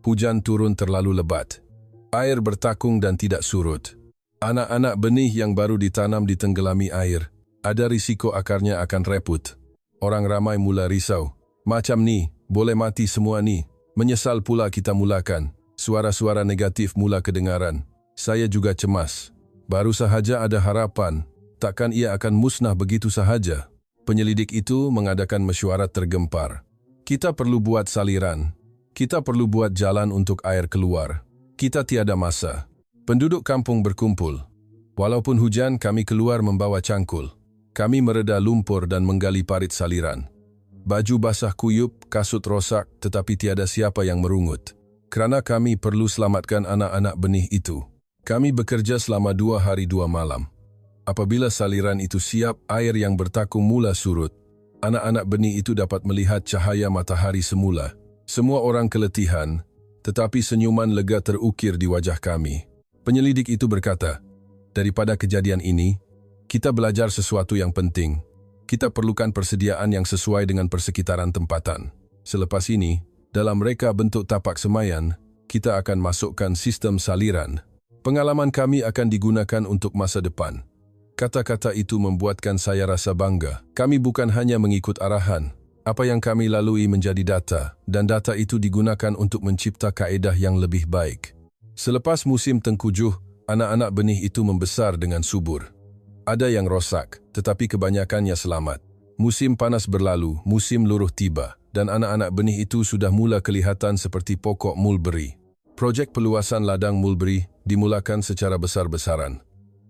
Hujan turun terlalu lebat. Air bertakung dan tidak surut. Anak-anak benih yang baru ditanam ditenggelami air. Ada risiko akarnya akan reput. Orang ramai mula risau. Macam ni, boleh mati semua ni. Menyesal pula kita mulakan. Suara-suara negatif mula kedengaran. Saya juga cemas. Baru sahaja ada harapan. Takkan ia akan musnah begitu sahaja? Penyelidik itu mengadakan mesyuarat tergempar. Kita perlu buat saliran. Kita perlu buat jalan untuk air keluar. Kita tiada masa. Penduduk kampung berkumpul. Walaupun hujan, kami keluar membawa cangkul. Kami mereda lumpur dan menggali parit saliran. Baju basah kuyup, kasut rosak, tetapi tiada siapa yang merungut. Kerana kami perlu selamatkan anak-anak benih itu. Kami bekerja selama 2 hari 2 malam. Apabila saliran itu siap, air yang bertakung mula surut. Anak-anak benih itu dapat melihat cahaya matahari semula. Semua orang keletihan, tetapi senyuman lega terukir di wajah kami. Penyelidik itu berkata, daripada kejadian ini, kita belajar sesuatu yang penting. Kita perlukan persediaan yang sesuai dengan persekitaran tempatan. Selepas ini, dalam reka bentuk tapak semayan, kita akan masukkan sistem saliran. Pengalaman kami akan digunakan untuk masa depan. Kata-kata itu membuatkan saya rasa bangga. Kami bukan hanya mengikut arahan. Apa yang kami lalui menjadi data, dan data itu digunakan untuk mencipta kaedah yang lebih baik. Selepas musim tengkujuh, anak-anak benih itu membesar dengan subur. Ada yang rosak, tetapi kebanyakannya selamat. Musim panas berlalu, musim luruh tiba, dan anak-anak benih itu sudah mula kelihatan seperti pokok mulberry. Projek peluasan ladang mulberry dimulakan secara besar-besaran.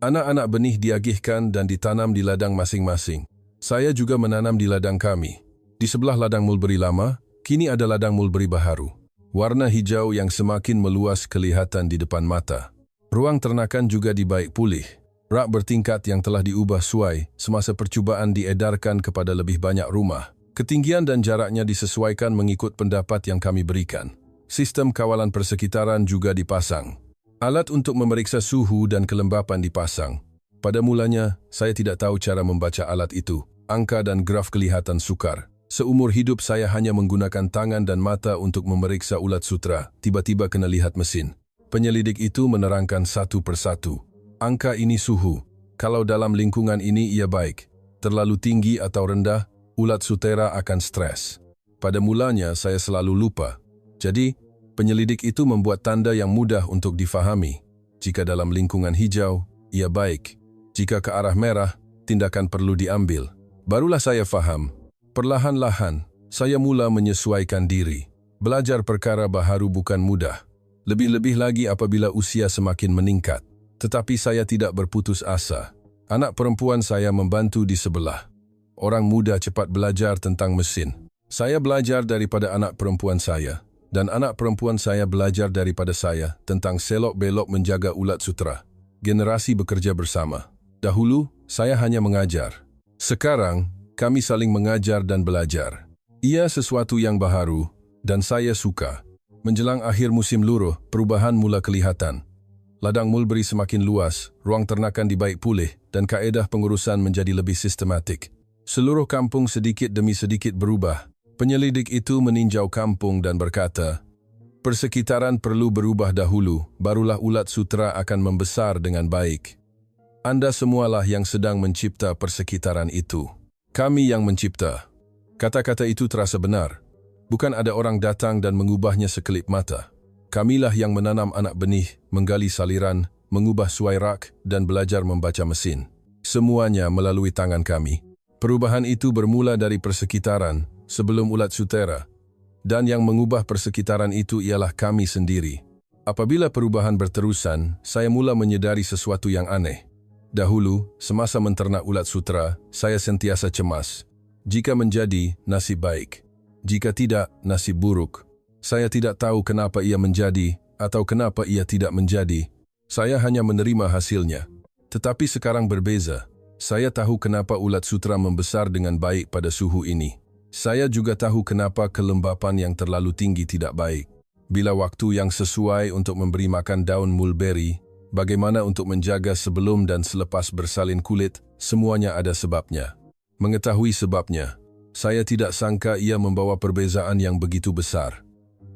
Anak-anak benih diagihkan dan ditanam di ladang masing-masing. Saya juga menanam di ladang kami. Di sebelah ladang mulberry lama, kini ada ladang mulberry baharu. Warna hijau yang semakin meluas kelihatan di depan mata. Ruang ternakan juga dibaik pulih. Rak bertingkat yang telah diubah suai semasa percubaan diedarkan kepada lebih banyak rumah. Ketinggian dan jaraknya disesuaikan mengikut pendapat yang kami berikan. Sistem kawalan persekitaran juga dipasang. Alat untuk memeriksa suhu dan kelembapan dipasang. Pada mulanya, saya tidak tahu cara membaca alat itu. Angka dan graf kelihatan sukar. Seumur hidup saya hanya menggunakan tangan dan mata untuk memeriksa ulat sutra. Tiba-tiba kena lihat mesin. Penyelidik itu menerangkan satu persatu. Angka ini suhu. Kalau dalam lingkungan ini ia baik. Terlalu tinggi atau rendah, ulat sutera akan stres. Pada mulanya saya selalu lupa. Jadi, penyelidik itu membuat tanda yang mudah untuk difahami. Jika dalam lingkungan hijau, ia baik. Jika ke arah merah, tindakan perlu diambil. Barulah saya faham. Perlahan-lahan, saya mula menyesuaikan diri. Belajar perkara baharu bukan mudah. Lebih-lebih lagi apabila usia semakin meningkat. Tetapi saya tidak berputus asa. Anak perempuan saya membantu di sebelah. Orang muda cepat belajar tentang mesin. Saya belajar daripada anak perempuan saya. Dan anak perempuan saya belajar daripada saya tentang selok-belok menjaga ulat sutra. Generasi bekerja bersama. Dahulu, saya hanya mengajar. Sekarang, kami saling mengajar dan belajar. Ia sesuatu yang baharu, dan saya suka. Menjelang akhir musim luruh, perubahan mula kelihatan. Ladang mulberry semakin luas, ruang ternakan dibaik pulih, dan kaedah pengurusan menjadi lebih sistematik. Seluruh kampung sedikit demi sedikit berubah. Penyelidik itu meninjau kampung dan berkata, persekitaran perlu berubah dahulu, barulah ulat sutra akan membesar dengan baik. Anda semualah yang sedang mencipta persekitaran itu. Kami yang mencipta. Kata-kata itu terasa benar. Bukan ada orang datang dan mengubahnya sekelip mata. Kamilah yang menanam anak benih, menggali saliran, mengubah suai rak, dan belajar membaca mesin. Semuanya melalui tangan kami. Perubahan itu bermula dari persekitaran, sebelum ulat sutera. Dan yang mengubah persekitaran itu ialah kami sendiri. Apabila perubahan berterusan, saya mula menyedari sesuatu yang aneh. Dahulu, semasa menternak ulat sutra, saya sentiasa cemas. Jika menjadi, nasib baik. Jika tidak, nasib buruk. Saya tidak tahu kenapa ia menjadi atau kenapa ia tidak menjadi. Saya hanya menerima hasilnya. Tetapi sekarang berbeza. Saya tahu kenapa ulat sutra membesar dengan baik pada suhu ini. Saya juga tahu kenapa kelembapan yang terlalu tinggi tidak baik. Bila waktu yang sesuai untuk memberi makan daun mulberry, bagaimana untuk menjaga sebelum dan selepas bersalin kulit, semuanya ada sebabnya. Mengetahui sebabnya, saya tidak sangka ia membawa perbezaan yang begitu besar.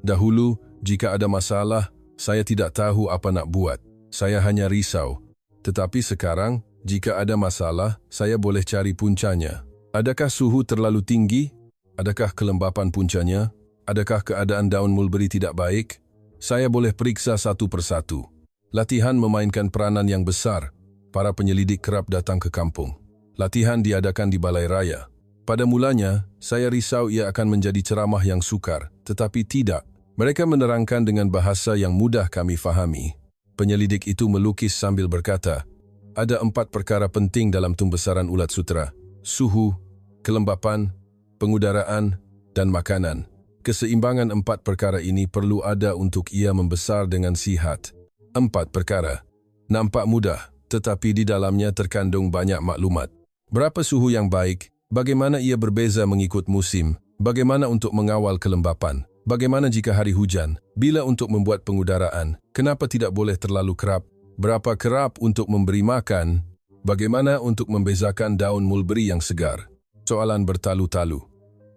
Dahulu, jika ada masalah, saya tidak tahu apa nak buat. Saya hanya risau. Tetapi sekarang, jika ada masalah, saya boleh cari puncanya. Adakah suhu terlalu tinggi? Adakah kelembapan puncanya? Adakah keadaan daun mulberry tidak baik? Saya boleh periksa satu persatu. Latihan memainkan peranan yang besar. Para penyelidik kerap datang ke kampung. Latihan diadakan di balai raya. Pada mulanya, saya risau ia akan menjadi ceramah yang sukar, tetapi tidak. Mereka menerangkan dengan bahasa yang mudah kami fahami. Penyelidik itu melukis sambil berkata, ada 4 perkara penting dalam tumbesaran ulat sutra. suhu, kelembapan, pengudaraan, dan makanan. Keseimbangan 4 perkara ini perlu ada untuk ia membesar dengan sihat. 4 perkara. Nampak mudah, tetapi di dalamnya terkandung banyak maklumat. Berapa suhu yang baik? Bagaimana ia berbeza mengikut musim? Bagaimana untuk mengawal kelembapan? Bagaimana jika hari hujan? Bila untuk membuat pengudaraan? Kenapa tidak boleh terlalu kerap? Berapa kerap untuk memberi makan? Bagaimana untuk membezakan daun mulberry yang segar? Soalan bertalu-talu.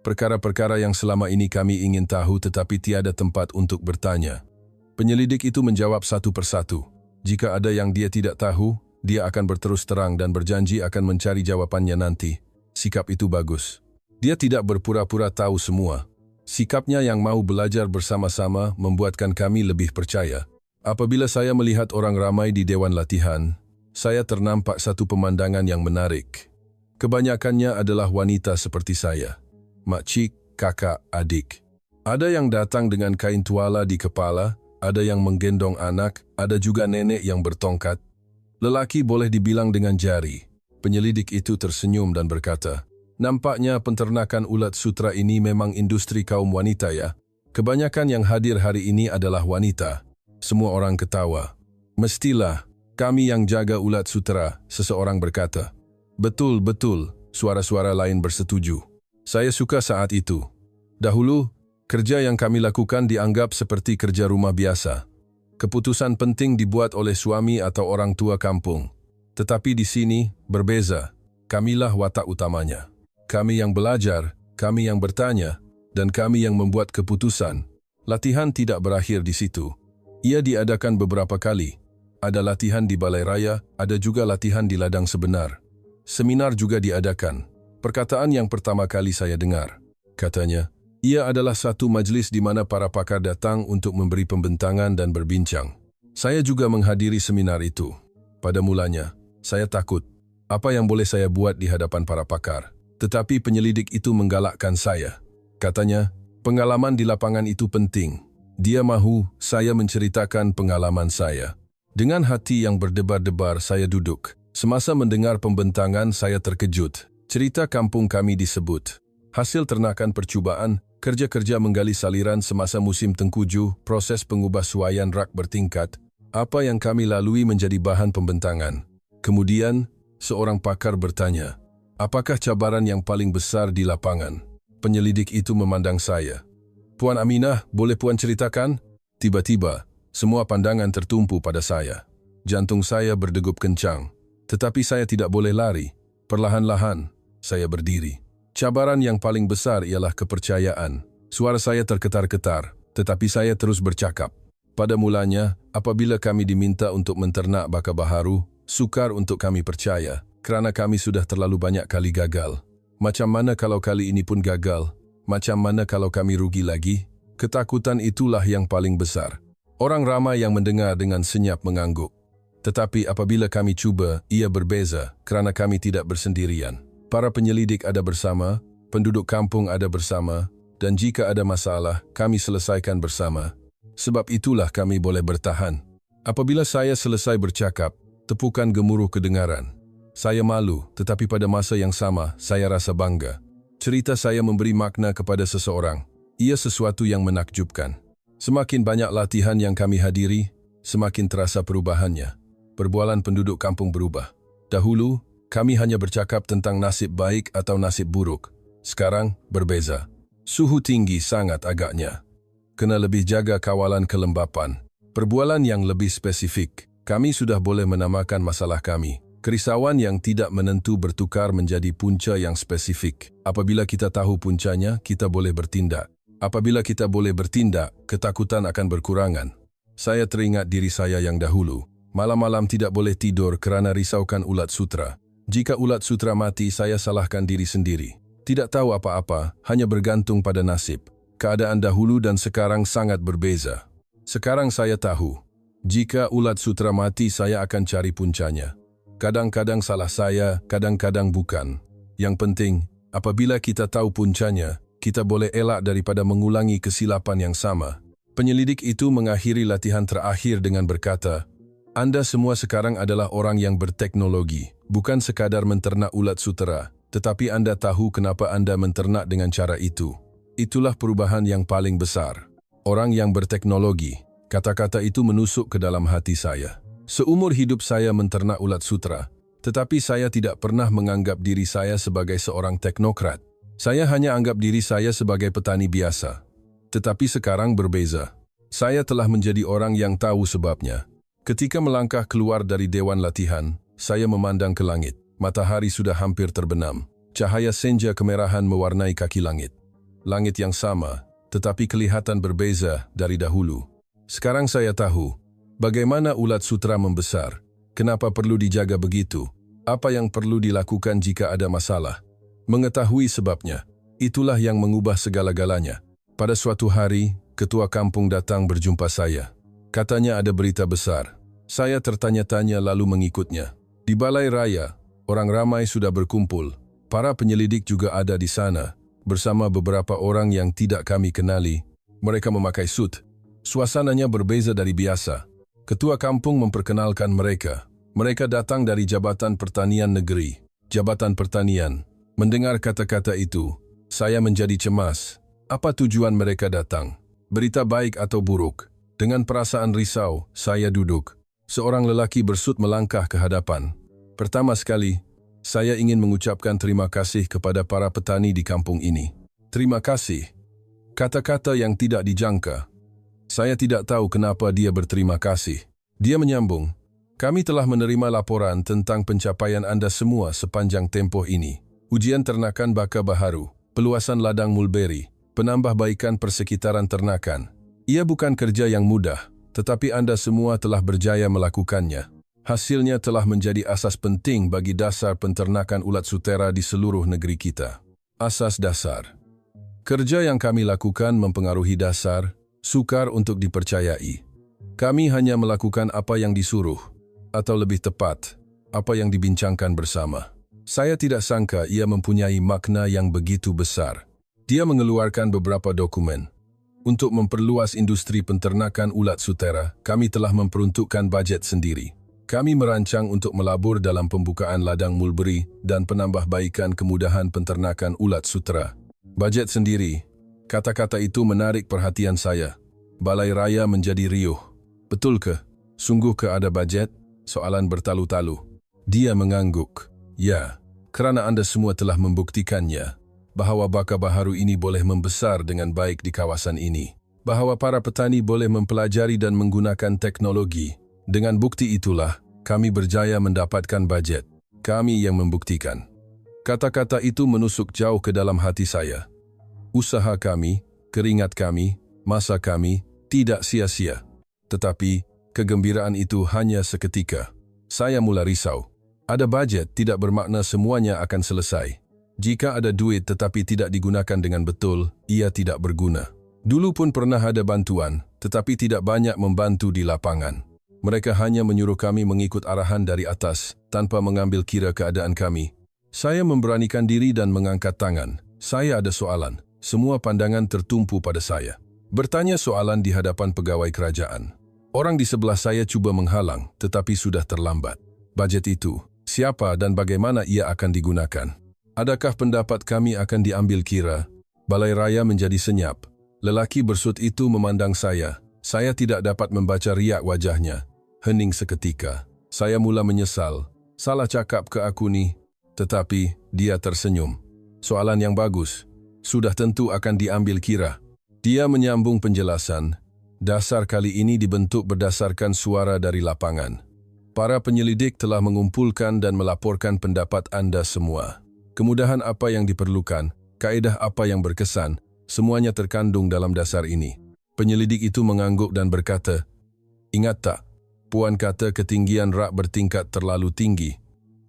Perkara-perkara yang selama ini kami ingin tahu tetapi tiada tempat untuk bertanya. Penyelidik itu menjawab satu persatu. Jika ada yang dia tidak tahu, dia akan berterus terang dan berjanji akan mencari jawabannya nanti. Sikap itu bagus. Dia tidak berpura-pura tahu semua. Sikapnya yang mau belajar bersama-sama membuatkan kami lebih percaya. Apabila saya melihat orang ramai di dewan latihan, saya ternampak satu pemandangan yang menarik. Kebanyakannya adalah wanita seperti saya. Makcik, kakak, adik. Ada yang datang dengan kain tuala di kepala, ada yang menggendong anak, ada juga nenek yang bertongkat. Lelaki boleh dibilang dengan jari. Penyelidik itu tersenyum dan berkata, "Nampaknya penternakan ulat sutra ini memang industri kaum wanita ya. Kebanyakan yang hadir hari ini adalah wanita." Semua orang ketawa. "Mestilah, kami yang jaga ulat sutra," seseorang berkata. "Betul, betul," suara-suara lain bersetuju. Saya suka saat itu. Dahulu, kerja yang kami lakukan dianggap seperti kerja rumah biasa. Keputusan penting dibuat oleh suami atau orang tua kampung. Tetapi di sini berbeza. Kamilah watak utamanya. Kami yang belajar, kami yang bertanya, dan kami yang membuat keputusan. Latihan tidak berakhir di situ. Ia diadakan beberapa kali. Ada latihan di balai raya, ada juga latihan di ladang sebenar. Seminar juga diadakan. Perkataan yang pertama kali saya dengar. Katanya, ia adalah satu majlis di mana para pakar datang untuk memberi pembentangan dan berbincang. Saya juga menghadiri seminar itu. Pada mulanya, saya takut. Apa yang boleh saya buat di hadapan para pakar? Tetapi penyelidik itu menggalakkan saya. Katanya, pengalaman di lapangan itu penting. Dia mahu saya menceritakan pengalaman saya. Dengan hati yang berdebar-debar saya duduk. Semasa mendengar pembentangan saya terkejut. Cerita kampung kami disebut. Hasil ternakan percubaan, kerja-kerja menggali saliran semasa musim tengkujuh, proses pengubahsuaian rak bertingkat, apa yang kami lalui menjadi bahan pembentangan. Kemudian, seorang pakar bertanya, "Apakah cabaran yang paling besar di lapangan?" Penyelidik itu memandang saya. "Puan Aminah, boleh Puan ceritakan?" Tiba-tiba, semua pandangan tertumpu pada saya. Jantung saya berdegup kencang. Tetapi saya tidak boleh lari. Perlahan-lahan, saya berdiri. Cabaran yang paling besar ialah kepercayaan. Suara saya tergetar-getar, tetapi saya terus bercakap. Pada mulanya, apabila kami diminta untuk menternak baka baharu, sukar untuk kami percaya, kerana kami sudah terlalu banyak kali gagal. Macam mana kalau kali ini pun gagal? Macam mana kalau kami rugi lagi? Ketakutan itulah yang paling besar. Orang ramai yang mendengar dengan senyap mengangguk. Tetapi apabila kami cuba, ia berbeza kerana kami tidak bersendirian. Para penyelidik ada bersama, penduduk kampung ada bersama, dan jika ada masalah, kami selesaikan bersama. Sebab itulah kami boleh bertahan. Apabila saya selesai bercakap, tepukan gemuruh kedengaran. Saya malu, tetapi pada masa yang sama, saya rasa bangga. Cerita saya memberi makna kepada seseorang. Ia sesuatu yang menakjubkan. Semakin banyak latihan yang kami hadiri, semakin terasa perubahannya. Perbualan penduduk kampung berubah. Dahulu, kami hanya bercakap tentang nasib baik atau nasib buruk. Sekarang, berbeza. Suhu tinggi sangat agaknya. Kena lebih jaga kawalan kelembapan. Perbualan yang lebih spesifik. Kami sudah boleh menamakan masalah kami. Kerisauan yang tidak menentu bertukar menjadi punca yang spesifik. Apabila kita tahu puncanya, kita boleh bertindak. Apabila kita boleh bertindak, ketakutan akan berkurangan. Saya teringat diri saya yang dahulu. Malam-malam tidak boleh tidur kerana risaukan ulat sutra. Jika ulat sutra mati, saya salahkan diri sendiri. Tidak tahu apa-apa, hanya bergantung pada nasib. Keadaan dahulu dan sekarang sangat berbeza. Sekarang saya tahu, jika ulat sutra mati, saya akan cari puncanya. Kadang-kadang salah saya, kadang-kadang bukan. Yang penting, apabila kita tahu puncanya, kita boleh elak daripada mengulangi kesilapan yang sama. Penyelidik itu mengakhiri latihan terakhir dengan berkata, "Anda semua sekarang adalah orang yang berteknologi, bukan sekadar menternak ulat sutera, Tetapi Anda tahu kenapa Anda menternak dengan cara itu. Itulah perubahan yang paling besar. Orang yang berteknologi, kata-kata itu menusuk ke dalam hati saya. Seumur hidup saya menternak ulat sutra, tetapi saya tidak pernah menganggap diri saya sebagai seorang teknokrat. Saya hanya anggap diri saya sebagai petani biasa. Tetapi sekarang berbeza. Saya telah menjadi orang yang tahu sebabnya. Ketika melangkah keluar dari dewan latihan, saya memandang ke langit. Matahari sudah hampir terbenam. Cahaya senja kemerahan mewarnai kaki langit. Langit yang sama, tetapi kelihatan berbeza dari dahulu. Sekarang saya tahu bagaimana ulat sutra membesar. Kenapa perlu dijaga begitu? Apa yang perlu dilakukan jika ada masalah? Mengetahui sebabnya, itulah yang mengubah segala-galanya. Pada suatu hari, ketua kampung datang berjumpa saya. Katanya ada berita besar. Saya tertanya-tanya lalu mengikutnya. Di balai raya, orang ramai sudah berkumpul. Para penyelidik juga ada di sana, bersama beberapa orang yang tidak kami kenali. Mereka memakai sut. Suasananya berbeza dari biasa. Ketua kampung memperkenalkan mereka. Mereka datang dari Jabatan Pertanian Negeri. Jabatan Pertanian. Mendengar kata-kata itu, saya menjadi cemas. Apa tujuan mereka datang? Berita baik atau buruk? Dengan perasaan risau, saya duduk. Seorang lelaki bersut melangkah ke hadapan. Pertama sekali, saya ingin mengucapkan terima kasih kepada para petani di kampung ini. Terima kasih. Kata-kata yang tidak dijangka. Saya tidak tahu kenapa dia berterima kasih. Dia menyambung, kami telah menerima laporan tentang pencapaian Anda semua sepanjang tempoh ini. Ujian ternakan baka baharu, peluasan ladang mulberry, penambahbaikan persekitaran ternakan. Ia bukan kerja yang mudah, tetapi Anda semua telah berjaya melakukannya. Hasilnya telah menjadi asas penting bagi dasar penternakan ulat sutera di seluruh negeri kita. Asas dasar. Kerja yang kami lakukan mempengaruhi dasar, sukar untuk dipercayai. Kami hanya melakukan apa yang disuruh, atau lebih tepat, apa yang dibincangkan bersama. Saya tidak sangka ia mempunyai makna yang begitu besar. Dia mengeluarkan beberapa dokumen. Untuk memperluas industri penternakan ulat sutera, kami telah memperuntukkan bajet sendiri. Kami merancang untuk melabur dalam pembukaan ladang mulberry dan penambahbaikan kemudahan penternakan ulat sutera. Bajet sendiri, kata-kata itu menarik perhatian saya. Balai raya menjadi riuh. Betul ke? Sungguh ke ada bajet? Soalan bertalu-talu. Dia mengangguk. Ya, kerana Anda semua telah membuktikannya bahawa baka baharu ini boleh membesar dengan baik di kawasan ini. Bahawa para petani boleh mempelajari dan menggunakan teknologi. Dengan bukti itulah, kami berjaya mendapatkan bajet. Kami yang membuktikan. Kata-kata itu menusuk jauh ke dalam hati saya. Usaha kami, keringat kami, masa kami, tidak sia-sia. Tetapi, kegembiraan itu hanya seketika. Saya mula risau. Ada bajet tidak bermakna semuanya akan selesai. Jika ada duit tetapi tidak digunakan dengan betul, ia tidak berguna. Dulu pun pernah ada bantuan, tetapi tidak banyak membantu di lapangan. Mereka hanya menyuruh kami mengikut arahan dari atas, tanpa mengambil kira keadaan kami. Saya memberanikan diri dan mengangkat tangan. Saya ada soalan. Semua pandangan tertumpu pada saya. Bertanya soalan di hadapan pegawai kerajaan. Orang di sebelah saya cuba menghalang, tetapi sudah terlambat. Bajet itu, siapa dan bagaimana ia akan digunakan? Adakah pendapat kami akan diambil kira? Balai raya menjadi senyap. Lelaki bersut itu memandang saya. Saya tidak dapat membaca riak wajahnya. Hening seketika. Saya mula menyesal. Salah cakap ke aku ni. Tetapi, dia tersenyum. Soalan yang bagus. Sudah tentu akan diambil kira. Dia menyambung penjelasan. Dasar kali ini dibentuk berdasarkan suara dari lapangan. Para penyelidik telah mengumpulkan dan melaporkan pendapat Anda semua. Kemudahan apa yang diperlukan, kaedah apa yang berkesan, semuanya terkandung dalam dasar ini. Penyelidik itu mengangguk dan berkata, ingat tak, Puan kata ketinggian rak bertingkat terlalu tinggi,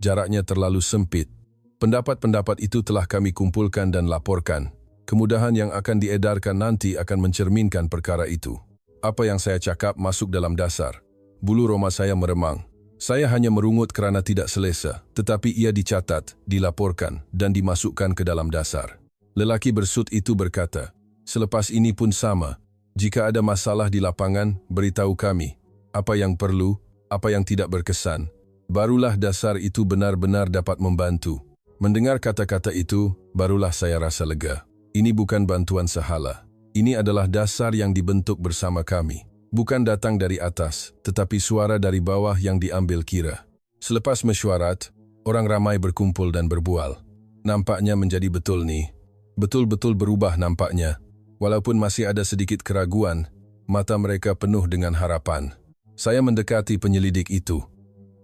jaraknya terlalu sempit. Pendapat-pendapat itu telah kami kumpulkan dan laporkan. Kemudahan yang akan diedarkan nanti akan mencerminkan perkara itu. Apa yang saya cakap masuk dalam dasar. Bulu roma saya meremang. Saya hanya merungut kerana tidak selesa, tetapi ia dicatat, dilaporkan, dan dimasukkan ke dalam dasar. Lelaki bersut itu berkata, selepas ini pun sama. Jika ada masalah di lapangan, beritahu kami. Apa yang perlu, apa yang tidak berkesan. Barulah dasar itu benar-benar dapat membantu. Mendengar kata-kata itu, barulah saya rasa lega. Ini bukan bantuan sehala. Ini adalah dasar yang dibentuk bersama kami. Bukan datang dari atas, tetapi suara dari bawah yang diambil kira. Selepas mesyuarat, orang ramai berkumpul dan berbual. Nampaknya menjadi betul nih. Betul-betul berubah nampaknya. Walaupun masih ada sedikit keraguan, mata mereka penuh dengan harapan. Saya mendekati penyelidik itu.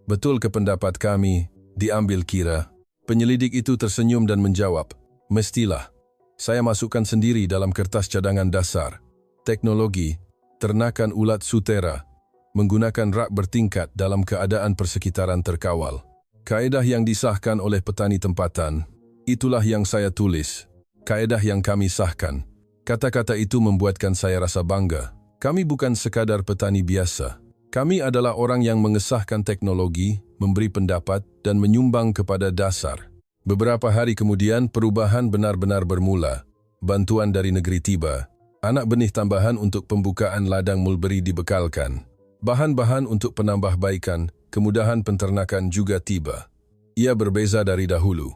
Betul ke pendapat kami, diambil kira. Penyelidik itu tersenyum dan menjawab, mestilah. Saya masukkan sendiri dalam kertas cadangan dasar. Teknologi, ternakan ulat sutera, menggunakan rak bertingkat dalam keadaan persekitaran terkawal. Kaedah yang disahkan oleh petani tempatan, itulah yang saya tulis. Kaedah yang kami sahkan. Kata-kata itu membuatkan saya rasa bangga. Kami bukan sekadar petani biasa. Kami adalah orang yang mengesahkan teknologi, memberi pendapat, dan menyumbang kepada dasar. Beberapa hari kemudian, perubahan benar-benar bermula. Bantuan dari negeri tiba. Anak benih tambahan untuk pembukaan ladang mulberi dibekalkan. Bahan-bahan untuk penambahbaikan, kemudahan penternakan juga tiba. Ia berbeza dari dahulu.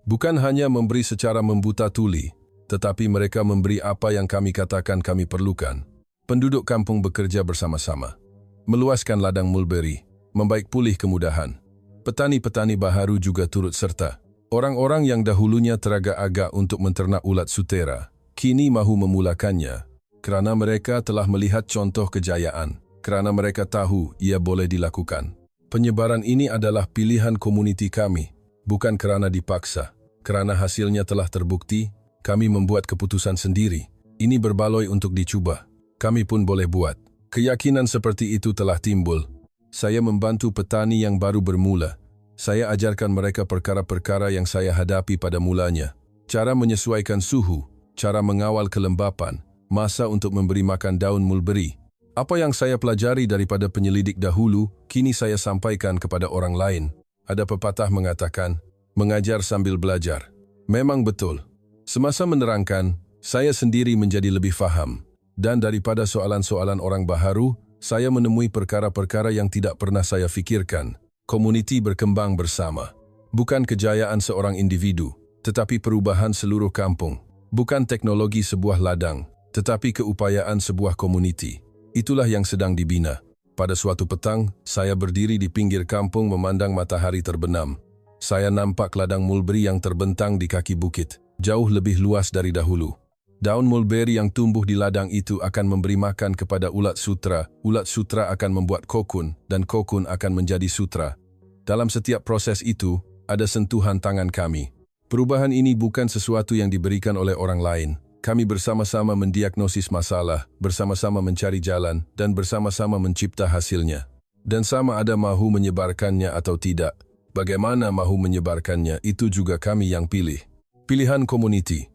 Bukan hanya memberi secara membuta tuli, tetapi mereka memberi apa yang kami katakan kami perlukan. Penduduk kampung bekerja bersama-sama. Meluaskan ladang mulberi, membaik pulih kemudahan. Petani-petani baharu juga turut serta. Orang-orang yang dahulunya teragak-agak untuk menternak ulat sutera, kini mahu memulakannya, kerana mereka telah melihat contoh kejayaan, kerana mereka tahu ia boleh dilakukan. Penyebaran ini adalah pilihan komuniti kami, bukan kerana dipaksa. Kerana hasilnya telah terbukti, kami membuat keputusan sendiri. Ini berbaloi untuk dicuba. Kami pun boleh buat. Keyakinan seperti itu telah timbul. Saya membantu petani yang baru bermula. Saya ajarkan mereka perkara-perkara yang saya hadapi pada mulanya. Cara menyesuaikan suhu, cara mengawal kelembapan, masa untuk memberi makan daun mulberi. Apa yang saya pelajari daripada penyelidik dahulu, kini saya sampaikan kepada orang lain. Ada pepatah mengatakan, mengajar sambil belajar. Memang betul. Semasa menerangkan, saya sendiri menjadi lebih faham. Dan daripada soalan-soalan orang baharu, saya menemui perkara-perkara yang tidak pernah saya fikirkan. Komuniti berkembang bersama. Bukan kejayaan seorang individu, tetapi perubahan seluruh kampung. Bukan teknologi sebuah ladang, tetapi keupayaan sebuah komuniti. Itulah yang sedang dibina. Pada suatu petang, saya berdiri di pinggir kampung memandang matahari terbenam. Saya nampak ladang mulberi yang terbentang di kaki bukit, jauh lebih luas dari dahulu. Daun mulberi yang tumbuh di ladang itu akan memberi makan kepada ulat sutra akan membuat kokun, dan kokun akan menjadi sutra. Dalam setiap proses itu, ada sentuhan tangan kami. Perubahan ini bukan sesuatu yang diberikan oleh orang lain. Kami bersama-sama mendiagnosis masalah, bersama-sama mencari jalan, dan bersama-sama mencipta hasilnya. Dan sama ada mahu menyebarkannya atau tidak. Bagaimana mahu menyebarkannya, itu juga kami yang pilih. Pilihan komuniti.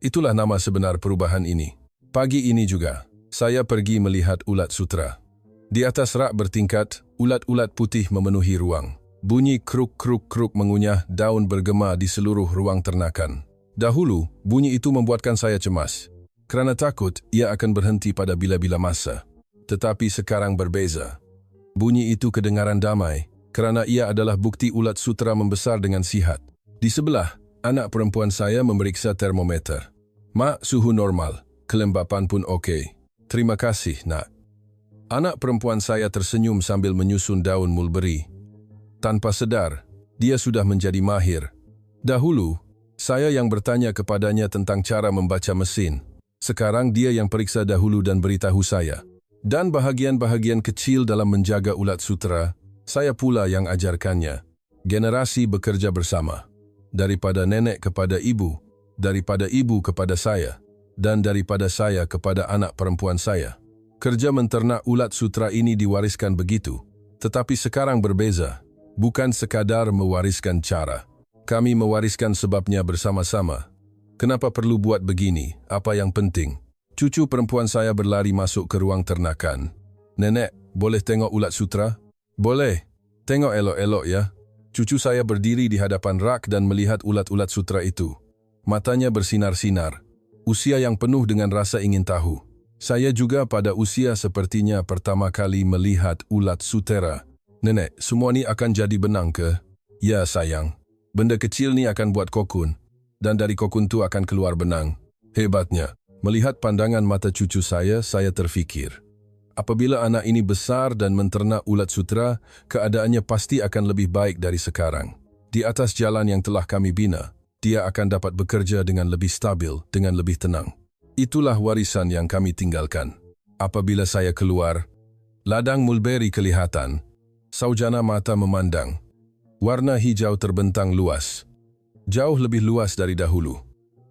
Itulah nama sebenar perubahan ini. Pagi ini juga, saya pergi melihat ulat sutra. Di atas rak bertingkat, ulat-ulat putih memenuhi ruang. Bunyi kruk-kruk-kruk mengunyah, daun bergema di seluruh ruang ternakan. Dahulu, bunyi itu membuatkan saya cemas. Kerana takut, ia akan berhenti pada bila-bila masa. Tetapi sekarang berbeza. Bunyi itu kedengaran damai, kerana ia adalah bukti ulat sutra membesar dengan sihat. Di sebelah, anak perempuan saya memeriksa termometer. Mak, suhu normal. Kelembapan pun okey. Terima kasih, nak. Anak perempuan saya tersenyum sambil menyusun daun mulberi. Tanpa sedar, dia sudah menjadi mahir. Dahulu, saya yang bertanya kepadanya tentang cara membaca mesin. Sekarang dia yang periksa dahulu dan beritahu saya. Dan bahagian-bahagian kecil dalam menjaga ulat sutra, saya pula yang ajarkannya. Generasi bekerja bersama. Daripada nenek kepada ibu, daripada ibu kepada saya, dan daripada saya kepada anak perempuan saya. Kerja menternak ulat sutra ini diwariskan begitu, tetapi sekarang berbeza. Bukan sekadar mewariskan cara. Kami mewariskan sebabnya bersama-sama. Kenapa perlu buat begini? Apa yang penting? Cucu perempuan saya berlari masuk ke ruang ternakan. Nenek, boleh tengok ulat sutra? Boleh. Tengok elok-elok ya. Cucu saya berdiri di hadapan rak dan melihat ulat-ulat sutra itu. Matanya bersinar-sinar. Usia yang penuh dengan rasa ingin tahu. Saya juga pada usia sepertinya pertama kali melihat ulat sutera. Nenek, semua ni akan jadi benang ke? Ya, sayang. Benda kecil ni akan buat kokun, dan dari kokun tu akan keluar benang. Hebatnya, melihat pandangan mata cucu saya terfikir, apabila anak ini besar dan menternak ulat sutera, keadaannya pasti akan lebih baik dari sekarang. Di atas jalan yang telah kami bina, dia akan dapat bekerja dengan lebih stabil, dengan lebih tenang. Itulah warisan yang kami tinggalkan. Apabila saya keluar, ladang mulberry kelihatan. Saujana mata memandang. Warna hijau terbentang luas. Jauh lebih luas dari dahulu.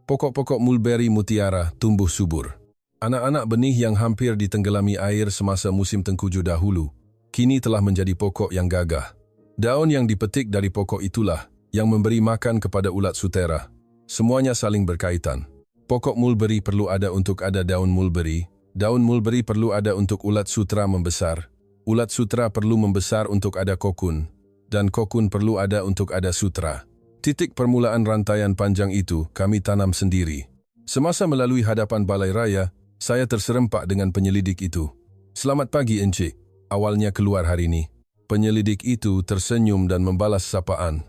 Pokok-pokok mulberry mutiara tumbuh subur. Anak-anak benih yang hampir ditenggelami air semasa musim tengkujuh dahulu, kini telah menjadi pokok yang gagah. Daun yang dipetik dari pokok itulah yang memberi makan kepada ulat sutera. Semuanya saling berkaitan. Pokok mulberry perlu ada untuk ada daun mulberry perlu ada untuk ulat sutera membesar. Ulat sutera perlu membesar untuk ada kokun, dan kokun perlu ada untuk ada sutera. Titik permulaan rantaian panjang itu kami tanam sendiri. Semasa melalui hadapan balai raya, saya terserempak dengan penyelidik itu. "Selamat pagi, Encik. Awalnya keluar hari ini." Penyelidik itu tersenyum dan membalas sapaan.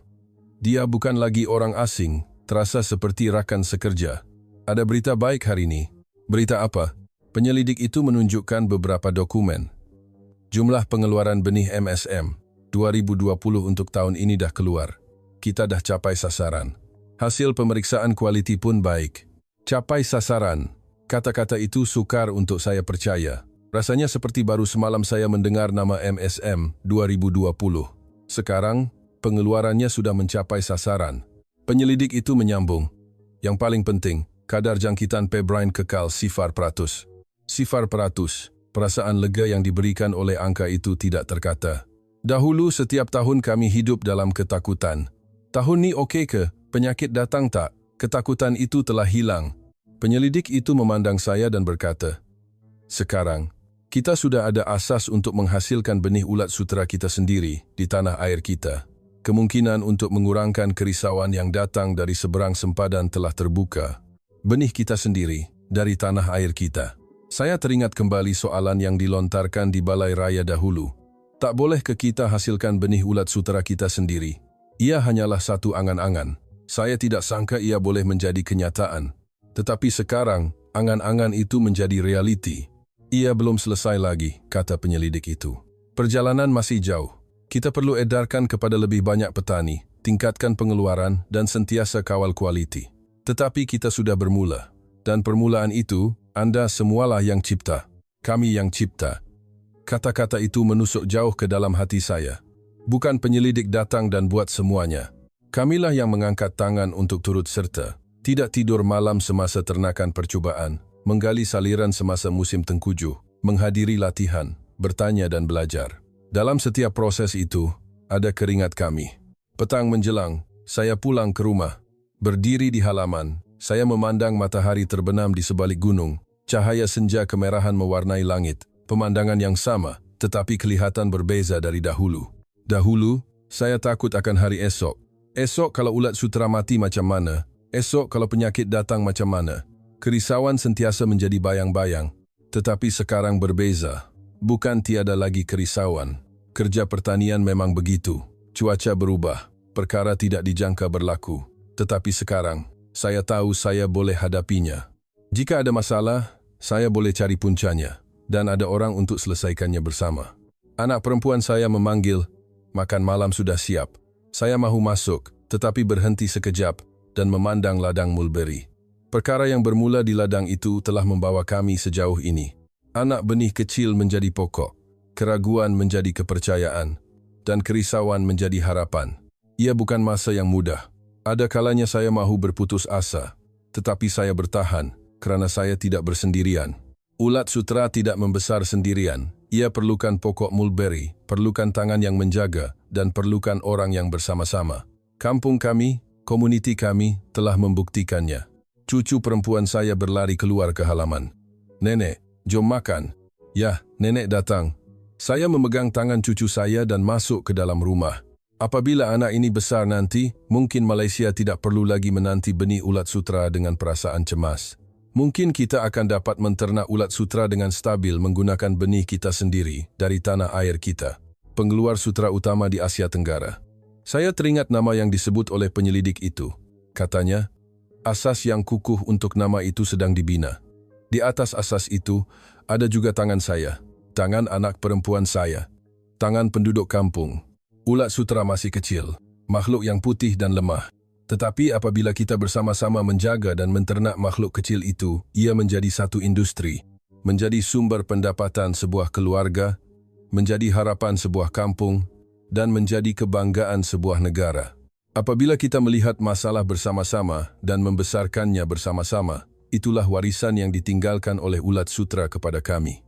Dia bukan lagi orang asing, terasa seperti rakan sekerja. "Ada berita baik hari ini." "Berita apa?" Penyelidik itu menunjukkan beberapa dokumen. Jumlah pengeluaran benih MSM 2020 untuk tahun ini dah keluar. Kita dah capai sasaran. Hasil pemeriksaan kualiti pun baik. Capai sasaran. Kata-kata itu sukar untuk saya percaya. Rasanya seperti baru semalam saya mendengar nama MSM 2020. Sekarang, pengeluarannya sudah mencapai sasaran. Penyelidik itu menyambung. Yang paling penting, kadar jangkitan pebrine kekal 0%. 0%. Perasaan lega yang diberikan oleh angka itu tidak terkata. Dahulu setiap tahun kami hidup dalam ketakutan. Tahun ni okey ke? Penyakit datang tak? Ketakutan itu telah hilang. Penyelidik itu memandang saya dan berkata, "Sekarang, kita sudah ada asas untuk menghasilkan benih ulat sutera kita sendiri di tanah air kita. Kemungkinan untuk mengurangkan kerisauan yang datang dari seberang sempadan telah terbuka. Benih kita sendiri dari tanah air kita." Saya teringat kembali soalan yang dilontarkan di balai raya dahulu. Tak boleh ke kita hasilkan benih ulat sutera kita sendiri? Ia hanyalah satu angan-angan. Saya tidak sangka ia boleh menjadi kenyataan. Tetapi sekarang, angan-angan itu menjadi realiti. "Ia belum selesai lagi," kata penyelidik itu. "Perjalanan masih jauh. Kita perlu edarkan kepada lebih banyak petani, tingkatkan pengeluaran dan sentiasa kawal kualiti. Tetapi kita sudah bermula. Dan permulaan itu, Anda semualah yang cipta. Kami yang cipta." Kata-kata itu menusuk jauh ke dalam hati saya. Bukan penyelidik datang dan buat semuanya. Kamilah yang mengangkat tangan untuk turut serta. Tidak tidur malam semasa ternakan percubaan, menggali saliran semasa musim tengkujuh, menghadiri latihan, bertanya dan belajar. Dalam setiap proses itu, ada keringat kami. Petang menjelang, saya pulang ke rumah. Berdiri di halaman, saya memandang matahari terbenam di sebalik gunung. Cahaya senja kemerahan mewarnai langit. Pemandangan yang sama, tetapi kelihatan berbeza dari dahulu. Dahulu, saya takut akan hari esok. Esok kalau ulat sutera mati macam mana? Esok kalau penyakit datang macam mana? Kerisauan sentiasa menjadi bayang-bayang. Tetapi sekarang berbeza. Bukan tiada lagi kerisauan. Kerja pertanian memang begitu. Cuaca berubah. Perkara tidak dijangka berlaku. Tetapi sekarang, saya tahu saya boleh hadapinya. Jika ada masalah, saya boleh cari puncanya. Dan ada orang untuk selesaikannya bersama. Anak perempuan saya memanggil, "Makan malam sudah siap." Saya mahu masuk, tetapi berhenti sekejap dan memandang ladang mulberry. Perkara yang bermula di ladang itu telah membawa kami sejauh ini. Anak benih kecil menjadi pokok, keraguan menjadi kepercayaan, dan kerisauan menjadi harapan. Ia bukan masa yang mudah. Ada kalanya saya mahu berputus asa, tetapi saya bertahan kerana saya tidak bersendirian. Ulat sutera tidak membesar sendirian. Ia perlukan pokok mulberry, perlukan tangan yang menjaga, dan perlukan orang yang bersama-sama. Kampung kami, komuniti kami, telah membuktikannya. Cucu perempuan saya berlari keluar ke halaman. "Nenek, jom makan." "Ya, nenek datang." Saya memegang tangan cucu saya dan masuk ke dalam rumah. Apabila anak ini besar nanti, mungkin Malaysia tidak perlu lagi menanti benih ulat sutera dengan perasaan cemas. Mungkin kita akan dapat menternak ulat sutera dengan stabil menggunakan benih kita sendiri dari tanah air kita. Pengeluar sutera utama di Asia Tenggara. Saya teringat nama yang disebut oleh penyelidik itu. Katanya, asas yang kukuh untuk nama itu sedang dibina. Di atas asas itu, ada juga tangan saya, tangan anak perempuan saya, tangan penduduk kampung. Ulat sutera masih kecil, makhluk yang putih dan lemah. Tetapi apabila kita bersama-sama menjaga dan menternak makhluk kecil itu, ia menjadi satu industri, menjadi sumber pendapatan sebuah keluarga, menjadi harapan sebuah kampung, dan menjadi kebanggaan sebuah negara. Apabila kita melihat masalah bersama-sama dan membesarkannya bersama-sama, itulah warisan yang ditinggalkan oleh ulat sutera kepada kami.